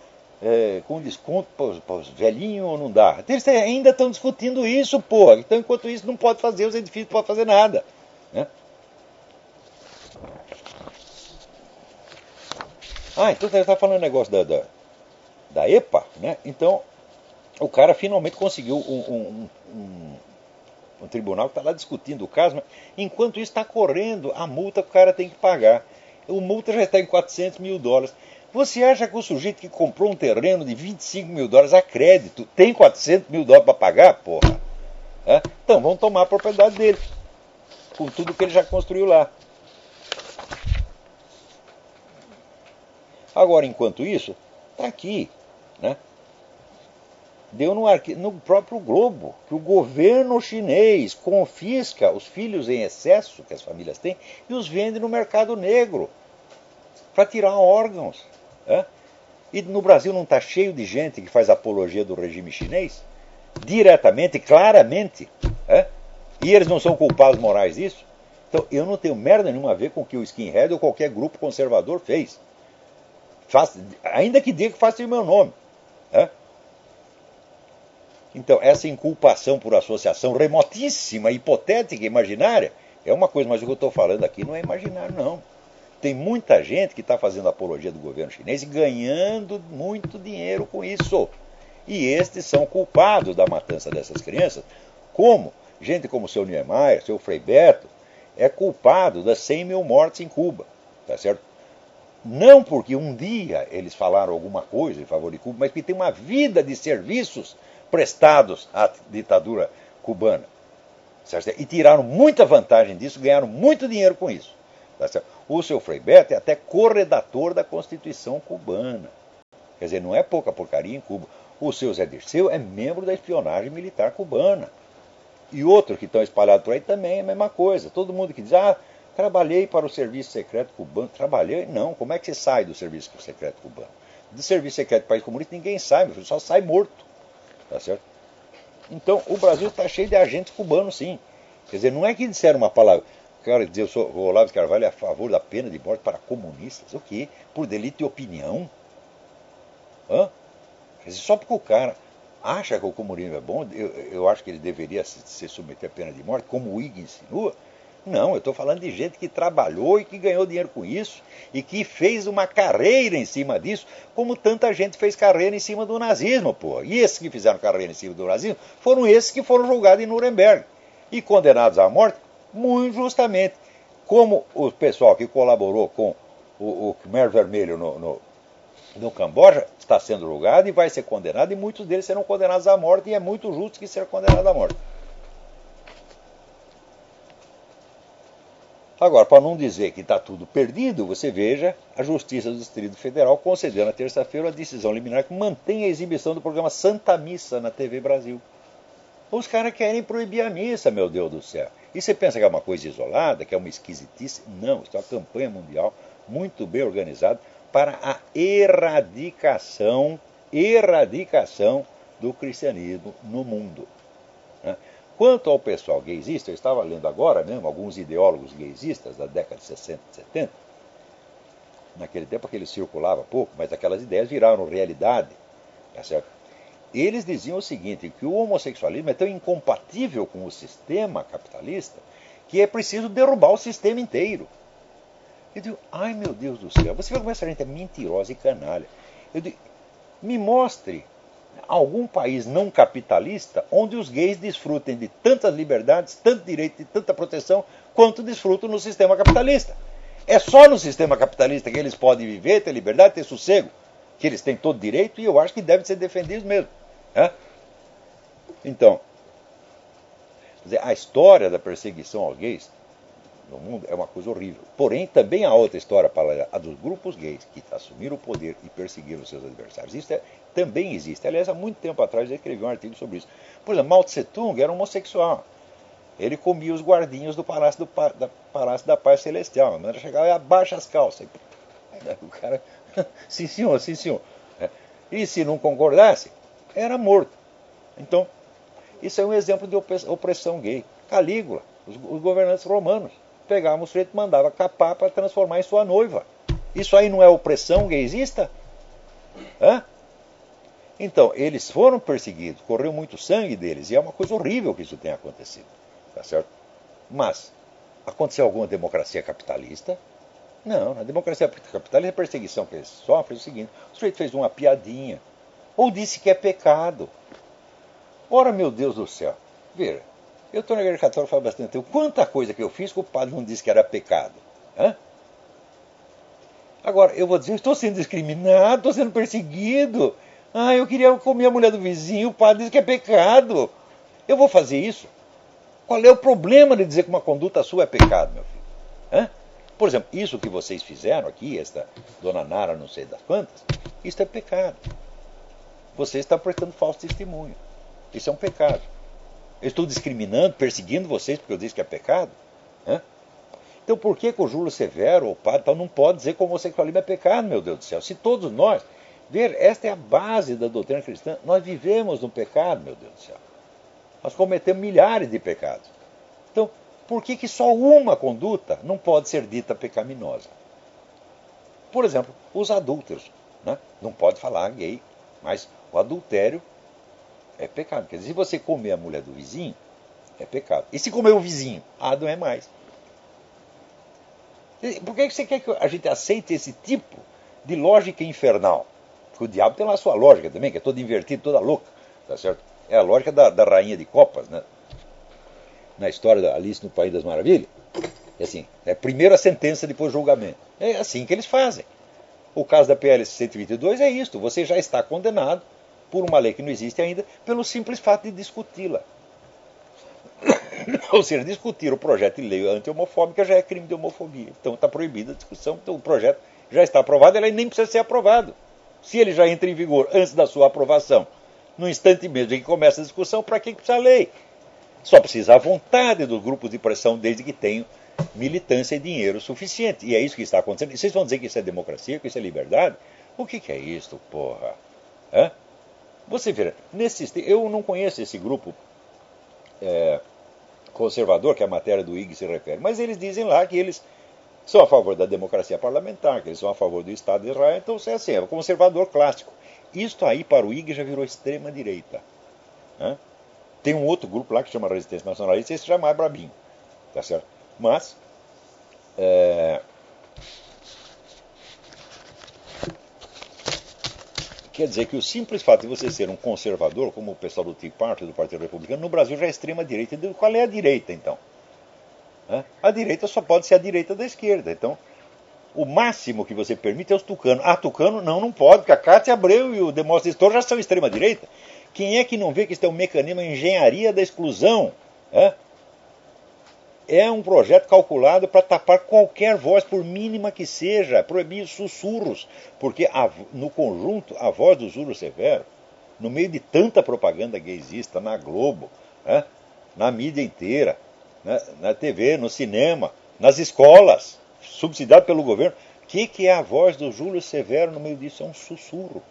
Speaker 1: com desconto para os velhinhos ou não dá? Eles ainda estão discutindo isso, porra. Então, enquanto isso, não pode fazer, os edifícios não podem fazer nada. Né? Então você está falando negócio da EPA, né? Então, o cara finalmente conseguiu um tribunal que está lá discutindo o caso, mas enquanto isso está correndo a multa que o cara tem que pagar. O multa já está em $400 mil. Você acha que o sujeito que comprou um terreno de $25 mil a crédito tem $400 mil para pagar, porra? Então vamos tomar a propriedade dele, com tudo que ele já construiu lá. Agora, enquanto isso, está aqui, né? Deu no próprio Globo que o governo chinês confisca os filhos em excesso que as famílias têm e os vende no mercado negro para tirar órgãos. E no Brasil não está cheio de gente que faz apologia do regime chinês? Diretamente, claramente. E eles não são culpados morais disso? Então eu não tenho merda nenhuma a ver com o que o skinhead ou qualquer grupo conservador fez. Ainda que diga que faça o meu nome. Então, essa inculpação por associação remotíssima, hipotética, imaginária, é uma coisa, mas o que eu estou falando aqui não é imaginário, não. Tem muita gente que está fazendo apologia do governo chinês e ganhando muito dinheiro com isso. E estes são culpados da matança dessas crianças, como gente como o seu Niemeyer, seu Frei Beto, é culpado das 100 mil mortes em Cuba. Tá certo? Não porque um dia eles falaram alguma coisa em favor de Cuba, mas porque tem uma vida de serviços prestados à ditadura cubana. Certo? E tiraram muita vantagem disso, ganharam muito dinheiro com isso. Certo? O seu Frei Beto é até corredator da Constituição cubana. Quer dizer, não é pouca porcaria em Cuba. O seu Zé Dirceu é membro da espionagem militar cubana. E outros que estão espalhados por aí também é a mesma coisa. Todo mundo que diz, trabalhei para o serviço secreto cubano. Trabalhei? Não. Como é que você sai do serviço secreto cubano? Do serviço secreto do país comunista ninguém sai, meu filho, só sai morto. Tá certo? Então, o Brasil está cheio de agentes cubanos, sim. Quer dizer, não é que disseram uma palavra. Quero dizer, o Olavo de Carvalho é a favor da pena de morte para comunistas. O quê? Por delito de opinião? Quer dizer, só porque o cara acha que o comunismo é bom, eu acho que ele deveria se submeter à pena de morte, como o Ig insinua. Não, eu estou falando de gente que trabalhou e que ganhou dinheiro com isso e que fez uma carreira em cima disso, como tanta gente fez carreira em cima do nazismo, pô. E esses que fizeram carreira em cima do nazismo foram esses que foram julgados em Nuremberg e condenados à morte, muito justamente. Como o pessoal que colaborou com o Khmer Vermelho no Camboja está sendo julgado e vai ser condenado, e muitos deles serão condenados à morte, e é muito justo que seja condenado à morte. Agora, para não dizer que está tudo perdido, você veja a Justiça do Distrito Federal concedeu na terça-feira uma decisão liminar que mantém a exibição do programa Santa Missa na TV Brasil. Os caras querem proibir a missa, meu Deus do céu. E você pensa que é uma coisa isolada, que é uma esquisitice? Não, isso é uma campanha mundial muito bem organizada para a erradicação do cristianismo no mundo. Quanto ao pessoal gaysista, eu estava lendo agora mesmo alguns ideólogos gaysistas da década de 60 e 70. Naquele tempo aquele circulava pouco, mas aquelas ideias viraram realidade. Tá certo? Eles diziam o seguinte, que o homossexualismo é tão incompatível com o sistema capitalista que é preciso derrubar o sistema inteiro. Eu digo, ai meu Deus do céu, você vê como essa gente é mentirosa e canalha. Eu digo, me mostre algum país não capitalista onde os gays desfrutem de tantas liberdades, tanto direito e tanta proteção quanto desfrutam no sistema capitalista. É só no sistema capitalista que eles podem viver, ter liberdade, ter sossego, que eles têm todo direito, e eu acho que devem ser defendidos mesmo. Então, a história da perseguição aos gays no mundo é uma coisa horrível. Porém, também há outra história paralela, a dos grupos gays que assumiram o poder e perseguiram os seus adversários. Isso também existe. Aliás, há muito tempo atrás eu escrevi um artigo sobre isso. Por exemplo, Mao Tse Tung era homossexual. Ele comia os guardinhos do Palácio da Paz Celestial. A maneira chegava e abaixa as calças. O cara, sim senhor, sim senhor. E se não concordasse, era morto. Então, isso é um exemplo de opressão gay. Calígula, os governantes romanos, pegavam o sujeito e mandavam capar para transformar em sua noiva. Isso aí não é opressão gaysista? Então, eles foram perseguidos, correu muito sangue deles, e é uma coisa horrível que isso tenha acontecido. Tá certo? Mas, aconteceu alguma democracia capitalista? Não, na democracia capitalista a perseguição que eles sofrem é o seguinte, o sujeito fez uma piadinha, ou disse que é pecado. Ora, meu Deus do céu, veja, eu estou na igreja católica faz bastante tempo, quanta coisa que eu fiz que o padre não disse que era pecado. Agora, eu vou dizer, eu estou sendo discriminado, estou sendo perseguido. Eu queria comer a mulher do vizinho, o padre diz que é pecado. Eu vou fazer isso? Qual é o problema de dizer que uma conduta sua é pecado, meu filho? Por exemplo, isso que vocês fizeram aqui, esta dona Nara não sei das quantas, isso é pecado. Você está prestando falso testemunho. Isso é um pecado. Eu estou discriminando, perseguindo vocês porque eu disse que é pecado? Então por que o Júlio Severo, o padre, não pode dizer que o homossexualismo é pecado, meu Deus do céu? Se todos nós, esta é a base da doutrina cristã, nós vivemos no pecado, meu Deus do céu. Nós cometemos milhares de pecados. Então, por que só uma conduta não pode ser dita pecaminosa? Por exemplo, os adúlteros. Não pode falar gay, mas o adultério é pecado. Quer dizer, se você comer a mulher do vizinho, é pecado. E se comer o vizinho? Não é mais. Por que você quer que a gente aceite esse tipo de lógica infernal? Porque o diabo tem lá a sua lógica também, que é toda invertida, toda louca. Tá certo? É a lógica da rainha de copas, né? Na história da Alice no País das Maravilhas. É assim, é primeiro a sentença, depois o julgamento. É assim que eles fazem. O caso da PL 122 é isto. Você já está condenado por uma lei que não existe ainda, pelo simples fato de discuti-la. Ou seja, discutir o projeto de lei anti-homofóbica já é crime de homofobia. Então está proibida a discussão. Então o projeto já está aprovado, ele nem precisa ser aprovado. Se ele já entra em vigor antes da sua aprovação, no instante mesmo em que começa a discussão, para que precisa a lei? Só precisa a vontade dos grupos de pressão, desde que tenham militância e dinheiro suficiente. E é isso que está acontecendo. E vocês vão dizer que isso é democracia, que isso é liberdade? O que é isso, porra? Você vê, eu não conheço esse grupo conservador, que a matéria do IG se refere, mas eles dizem lá que eles são a favor da democracia parlamentar, que eles são a favor do Estado de Israel, então é assim, é o conservador clássico. Isto aí para o IG já virou extrema-direita. Né? Tem um outro grupo lá que chama Resistência Nacionalista, esse já é mais brabinho, tá certo? Mas quer dizer que o simples fato de você ser um conservador, como o pessoal do Tea Party, do Partido Republicano, no Brasil já é extrema direita. Qual é a direita, então? A direita só pode ser a direita da esquerda. Então, o máximo que você permite é os tucanos. Ah, tucano não pode, porque a Cátia Abreu e o Demóstenes Torres já são extrema direita. Quem é que não vê que isso é um mecanismo de engenharia da exclusão? É um projeto calculado para tapar qualquer voz, por mínima que seja, proibir sussurros, porque no conjunto, a voz do Júlio Severo, no meio de tanta propaganda gaysista na Globo, na mídia inteira, na TV, no cinema, nas escolas, subsidiado pelo governo, o que é a voz do Júlio Severo no meio disso? É um sussurro.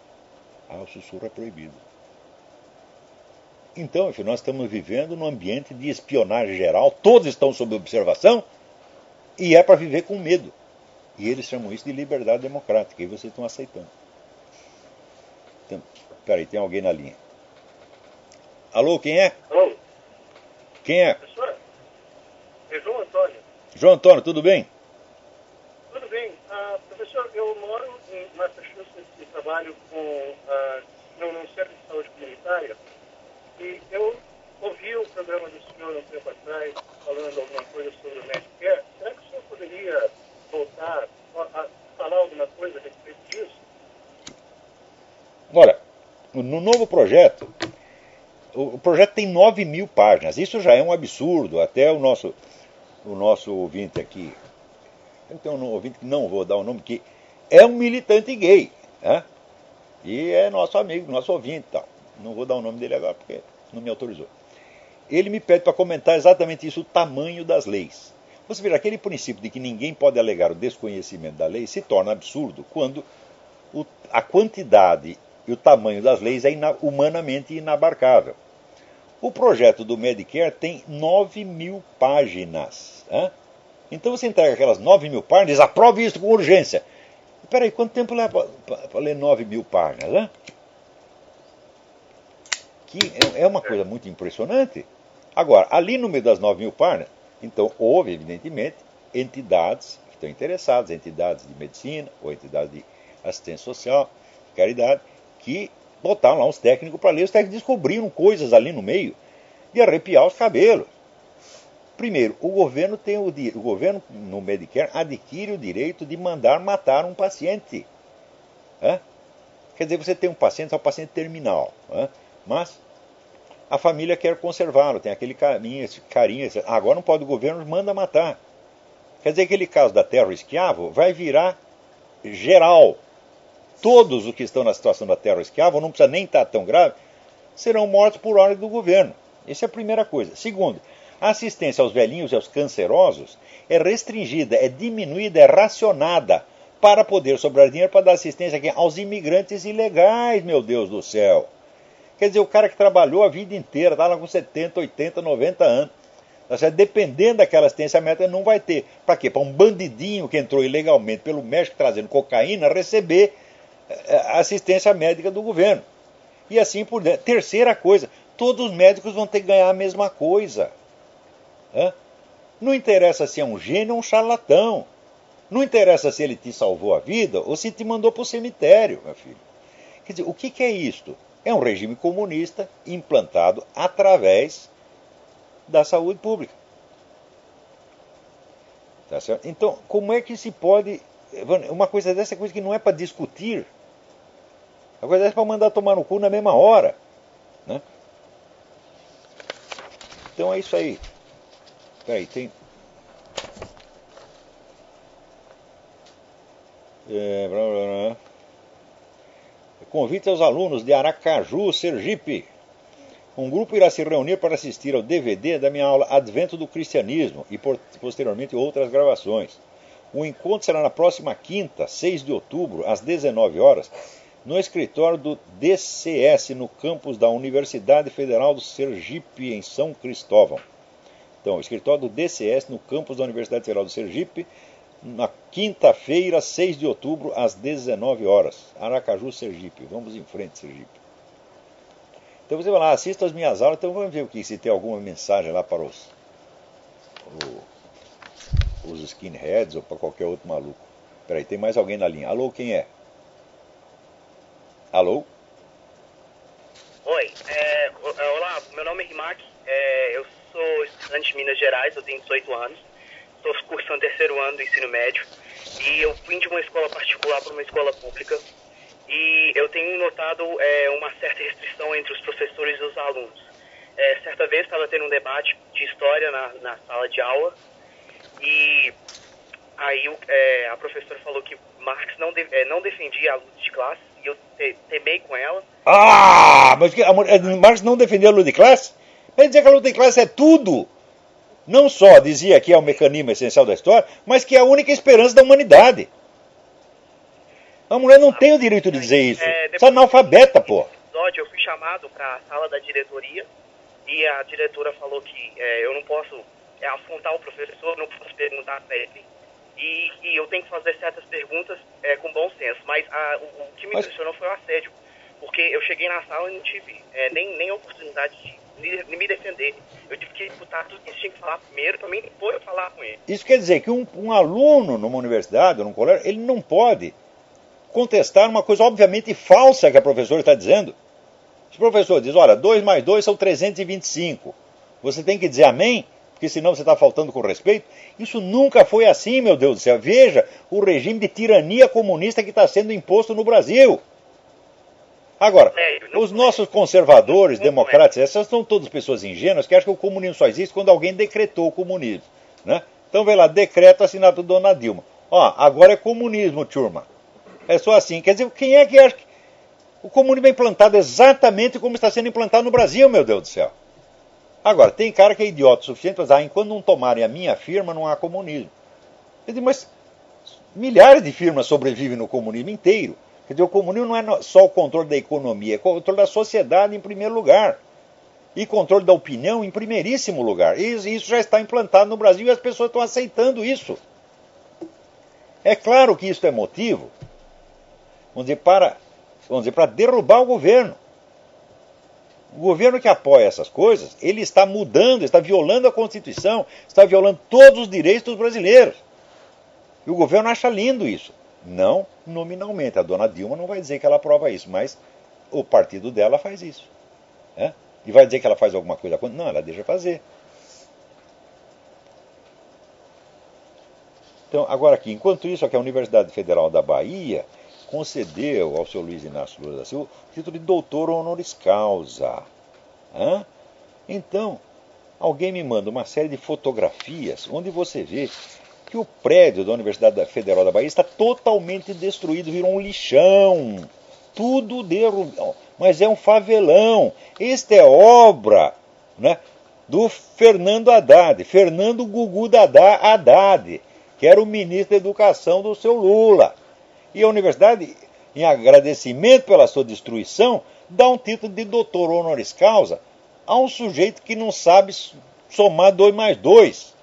Speaker 1: O sussurro é proibido. Então, enfim, nós estamos vivendo num ambiente de espionagem geral, todos estão sob observação, e é para viver com medo. E eles chamam isso de liberdade democrática, e vocês estão aceitando. Então, peraí, tem alguém na linha. Alô, quem é?
Speaker 2: Alô?
Speaker 1: Quem é?
Speaker 2: Professor? É João Antônio.
Speaker 1: João Antônio, tudo bem?
Speaker 2: Tudo bem. Professor, eu moro em Massachusetts e trabalho num centro de saúde comunitária. E eu ouvi o programa do senhor um tempo atrás, falando alguma coisa sobre o Medicare. Será que o senhor poderia voltar a falar alguma coisa a respeito disso?
Speaker 1: Olha, no novo projeto, o projeto tem 9.000 páginas. Isso já é um absurdo. Até o nosso ouvinte aqui, eu tenho um ouvinte que não vou dar o nome, que é um militante gay, e é nosso amigo, nosso ouvinte e tal. Não vou dar o nome dele agora porque não me autorizou. Ele me pede para comentar exatamente isso, o tamanho das leis. Você veja, aquele princípio de que ninguém pode alegar o desconhecimento da lei se torna absurdo quando a quantidade e o tamanho das leis é humanamente inabarcável. O projeto do Medicare tem 9.000 páginas. Então você entrega aquelas 9.000 páginas e diz, aprove isso com urgência. Espera aí, quanto tempo leva para ler 9.000 páginas? Que é uma coisa muito impressionante. Agora, ali no meio das 9.000 páginas, então houve, evidentemente, entidades que estão interessadas, entidades de medicina ou entidades de assistência social, caridade, que botaram lá uns técnicos para ler. Os técnicos descobriram coisas ali no meio de arrepiar os cabelos. Primeiro, o governo no Medicare adquire o direito de mandar matar um paciente. Quer dizer, você tem um paciente, é um paciente terminal, mas a família quer conservá-lo, tem aquele carinho, agora não pode, o governo manda matar. Quer dizer, aquele caso da terra esquiavo vai virar geral. Todos os que estão na situação da terra esquiavo, não precisa nem estar tão grave, serão mortos por ordem do governo. Essa é a primeira coisa. Segundo, a assistência aos velhinhos e aos cancerosos é restringida, é diminuída, é racionada para poder sobrar dinheiro para dar assistência aos imigrantes ilegais, meu Deus do céu. Quer dizer, o cara que trabalhou a vida inteira, está lá com 70, 80, 90 anos, dependendo daquela assistência médica, não vai ter. Para quê? Para um bandidinho que entrou ilegalmente pelo México trazendo cocaína receber assistência médica do governo. E assim por diante. Terceira coisa, todos os médicos vão ter que ganhar a mesma coisa. Não interessa se é um gênio ou um charlatão. Não interessa se ele te salvou a vida ou se te mandou para o cemitério, meu filho. Quer dizer, o que é isto? É um regime comunista implantado através da saúde pública. Tá certo? Então, como é que se pode... Uma coisa dessa é coisa que não é para discutir. Uma coisa dessa é para mandar tomar no cu na mesma hora. Então é isso aí. Peraí, tem... Convite aos alunos de Aracaju, Sergipe. Um grupo irá se reunir para assistir ao DVD da minha aula Advento do Cristianismo e posteriormente outras gravações. O encontro será na próxima quinta, 6 de outubro, às 19 horas, no escritório do DCS, no campus da Universidade Federal do Sergipe, em São Cristóvão. Então, o escritório do DCS, no campus da Universidade Federal do Sergipe, na quinta-feira, 6 de outubro, às 19 horas. Aracaju, Sergipe. Vamos em frente, Sergipe. Então você vai lá, assista as minhas aulas, então vamos ver o que, se tem alguma mensagem lá para os skinheads ou para qualquer outro maluco. Peraí, tem mais alguém na linha. Alô, quem é? Alô?
Speaker 3: Oi, olá, meu nome é Rimac, eu sou estudante de Minas Gerais, eu tenho 18 anos, estou cursando o terceiro ano do ensino médio e eu vim de uma escola particular para uma escola pública e eu tenho notado uma certa restrição entre os professores e os alunos. Certa vez estava tendo um debate de história na sala de aula e aí a professora falou que Marx não defendia a luta de classe e eu temei com ela.
Speaker 1: Ah, mas Marx não defendeu a luta de classe? Quer dizer que a luta de classe é tudo. Não só dizia que é o mecanismo essencial da história, mas que é a única esperança da humanidade. A mulher não tem o direito de dizer isso. Você é analfabeta, pô.
Speaker 3: Eu fui chamado para a sala da diretoria e a diretora falou que eu não posso afrontar o professor, não posso perguntar para ele. E eu tenho que fazer certas perguntas com bom senso. Mas o que me impressionou foi o assédio. Porque eu cheguei na sala e não tive nem oportunidade de me defender. Eu tive que escutar tudo que tinha que falar primeiro, também depois eu falar com ele.
Speaker 1: Isso quer dizer que um aluno numa universidade ou num colégio, ele não pode contestar uma coisa obviamente falsa que a professora está dizendo. Se o professor diz, olha, 2 mais 2 são 325, você tem que dizer amém, porque senão você está faltando com respeito. Isso nunca foi assim, meu Deus do céu. Veja o regime de tirania comunista que está sendo imposto no Brasil. Agora, os nossos conservadores, democratas, essas são todas pessoas ingênuas que acham que o comunismo só existe quando alguém decretou o comunismo. Né? Então, vem lá, decreto assinado por Dona Dilma. Ó, agora é comunismo, turma. É só assim. Quer dizer, quem é que acha que o comunismo é implantado exatamente como está sendo implantado no Brasil, meu Deus do céu? Agora, tem cara que é idiota o suficiente para dizer, enquanto não tomarem a minha firma, não há comunismo. Quer dizer, mas milhares de firmas sobrevivem no comunismo inteiro. Quer dizer, o comunismo não é só o controle da economia, é o controle da sociedade em primeiro lugar. E controle da opinião em primeiríssimo lugar. E isso já está implantado no Brasil e as pessoas estão aceitando isso. É claro que isso é motivo, vamos dizer, para derrubar o governo. O governo que apoia essas coisas, ele está mudando, está violando a Constituição, está violando todos os direitos dos brasileiros. E o governo acha lindo isso. Não nominalmente. A dona Dilma não vai dizer que ela aprova isso, mas o partido dela faz isso. Né? E vai dizer que ela faz alguma coisa contra? Não, ela deixa fazer. Então, agora aqui, enquanto isso, aqui a Universidade Federal da Bahia concedeu ao seu Luiz Inácio Lula da Silva o título de doutor honoris causa. Então, alguém me manda uma série de fotografias onde você vê que o prédio da Universidade Federal da Bahia está totalmente destruído, virou um lixão. Tudo derrubado. Mas é um favelão. Esta é obra, né, do Fernando Haddad, Fernando Gugu Haddad, que era o ministro da Educação do seu Lula. E a universidade, em agradecimento pela sua destruição, dá um título de doutor honoris causa a um sujeito que não sabe somar 2 mais 2,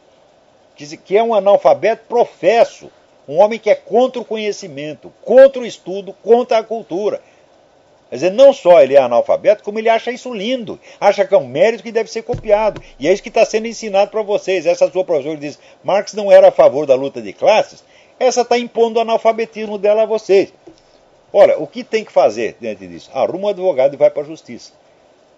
Speaker 1: que é um analfabeto professo, um homem que é contra o conhecimento, contra o estudo, contra a cultura. Quer dizer, não só ele é analfabeto, como ele acha isso lindo, acha que é um mérito que deve ser copiado. E é isso que está sendo ensinado para vocês. Essa sua professora diz, Marx não era a favor da luta de classes, essa está impondo o analfabetismo dela a vocês. Olha, o que tem que fazer diante disso? Arruma um advogado e vai para a justiça.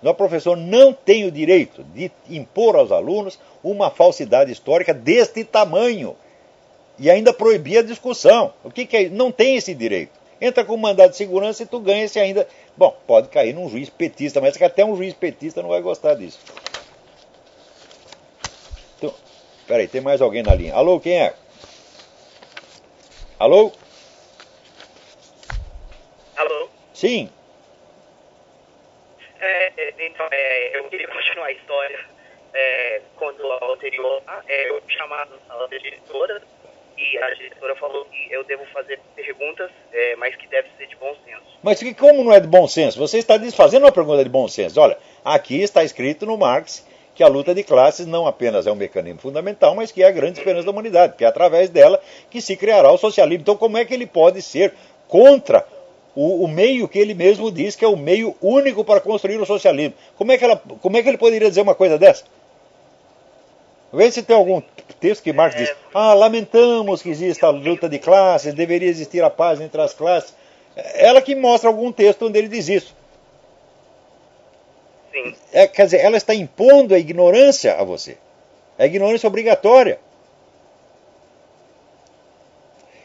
Speaker 1: O professor não tem o direito de impor aos alunos uma falsidade histórica deste tamanho e ainda proibir a discussão. O que é isso? Não tem esse direito. Entra com mandado de segurança e tu ganha esse ainda. Bom, pode cair num juiz petista, mas até um juiz petista não vai gostar disso. Então, peraí, tem mais alguém na linha. Alô, quem é? Alô?
Speaker 3: Alô?
Speaker 1: Sim.
Speaker 3: Então, eu queria continuar a história. Quando a anterior, eu fui chamado na sala da diretora e a diretora falou que eu devo fazer perguntas, mas que deve ser de bom senso.
Speaker 1: Mas como não é de bom senso? Você está desfazendo uma pergunta de bom senso. Olha, aqui está escrito no Marx que a luta de classes não apenas é um mecanismo fundamental, mas que é a grande esperança da humanidade, que é através dela que se criará o socialismo. Então como é que ele pode ser contra o meio que ele mesmo diz que é o meio único para construir o socialismo. Como é que ele poderia dizer uma coisa dessa? Vê se tem algum texto que Marx diz: lamentamos que exista a luta de classes, deveria existir a paz entre as classes. Ela que mostra algum texto onde ele diz isso.
Speaker 3: Sim.
Speaker 1: Quer dizer, ela está impondo a ignorância a você. A ignorância obrigatória.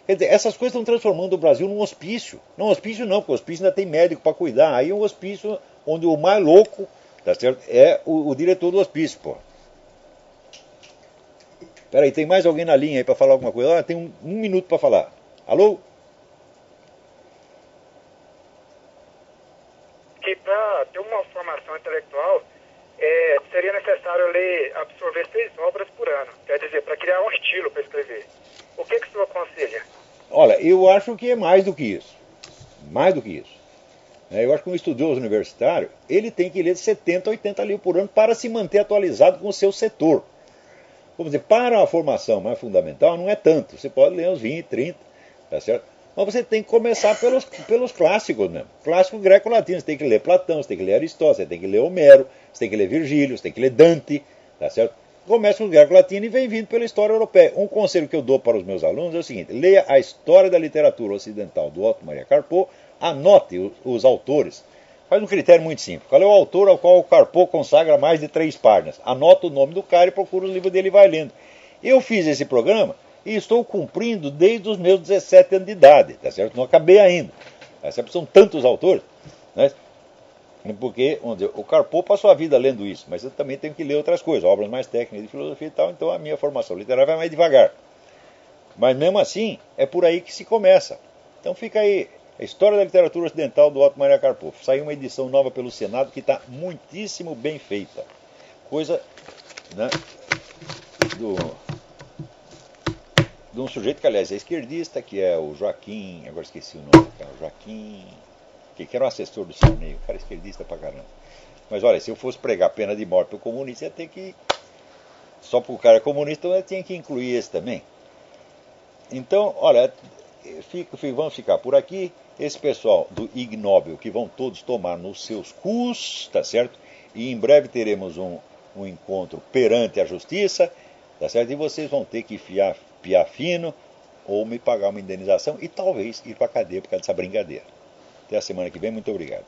Speaker 1: Quer dizer, essas coisas estão transformando o Brasil num hospício. Não hospício não, porque o hospício ainda tem médico para cuidar. Aí é um hospício onde o mais louco, tá certo, é o diretor do hospício, pô. Peraí, tem mais alguém na linha aí para falar alguma coisa? Tem um minuto para falar. Alô?
Speaker 4: Que para ter uma formação intelectual seria necessário ler, absorver 6 obras por ano. Quer dizer, para criar um estilo para escrever. O que o senhor aconselha?
Speaker 1: Olha, eu acho que é mais do que isso. Mais do que isso. Eu acho que um estudioso universitário, ele tem que ler 70, 80 livros por ano para se manter atualizado com o seu setor. Vamos dizer, para a formação mais fundamental não é tanto. Você pode ler uns 20, 30, tá certo? Mas você tem que começar pelos clássicos mesmo. Clássico greco-latino. Você tem que ler Platão, você tem que ler Aristóteles, você tem que ler Homero, você tem que ler Virgílio, você tem que ler Dante, tá certo? Começa com o greco-latino e vem vindo pela história europeia. Um conselho que eu dou para os meus alunos é o seguinte: leia a história da literatura ocidental do Otto Maria Carpo, anote os autores. Faz um critério muito simples. Qual é o autor ao qual o Carpo consagra mais de 3 páginas? Anota o nome do cara e procura os livros dele e vai lendo. Eu fiz esse programa e estou cumprindo desde os meus 17 anos de idade, tá certo? Não acabei ainda. Tá certo? São tantos autores, né? Porque o Carpo passou a vida lendo isso, mas eu também tenho que ler outras coisas, obras mais técnicas de filosofia e tal, então a minha formação literária vai mais devagar. Mas mesmo assim, é por aí que se começa. Então fica aí, a História da Literatura Ocidental do Otto Maria Carpo. Saiu uma edição nova pelo Senado que está muitíssimo bem feita. Coisa, né, de um sujeito que, aliás, é esquerdista, que é o Joaquim, agora esqueci o nome, cara, o Joaquim, que era um assessor do Sarney, o cara esquerdista pra caramba. Mas olha, se eu fosse pregar pena de morte pro comunista, ia ter que, só porque o cara é comunista, eu tinha que incluir esse também. Então, olha, vamos ficar por aqui. Esse pessoal do Ig Nobel, que vão todos tomar nos seus cus, tá certo? E em breve teremos um encontro perante a justiça, tá certo? E vocês vão ter que piar fino, ou me pagar uma indenização e talvez ir para a cadeia por causa dessa brincadeira. Até a semana que vem, muito obrigado.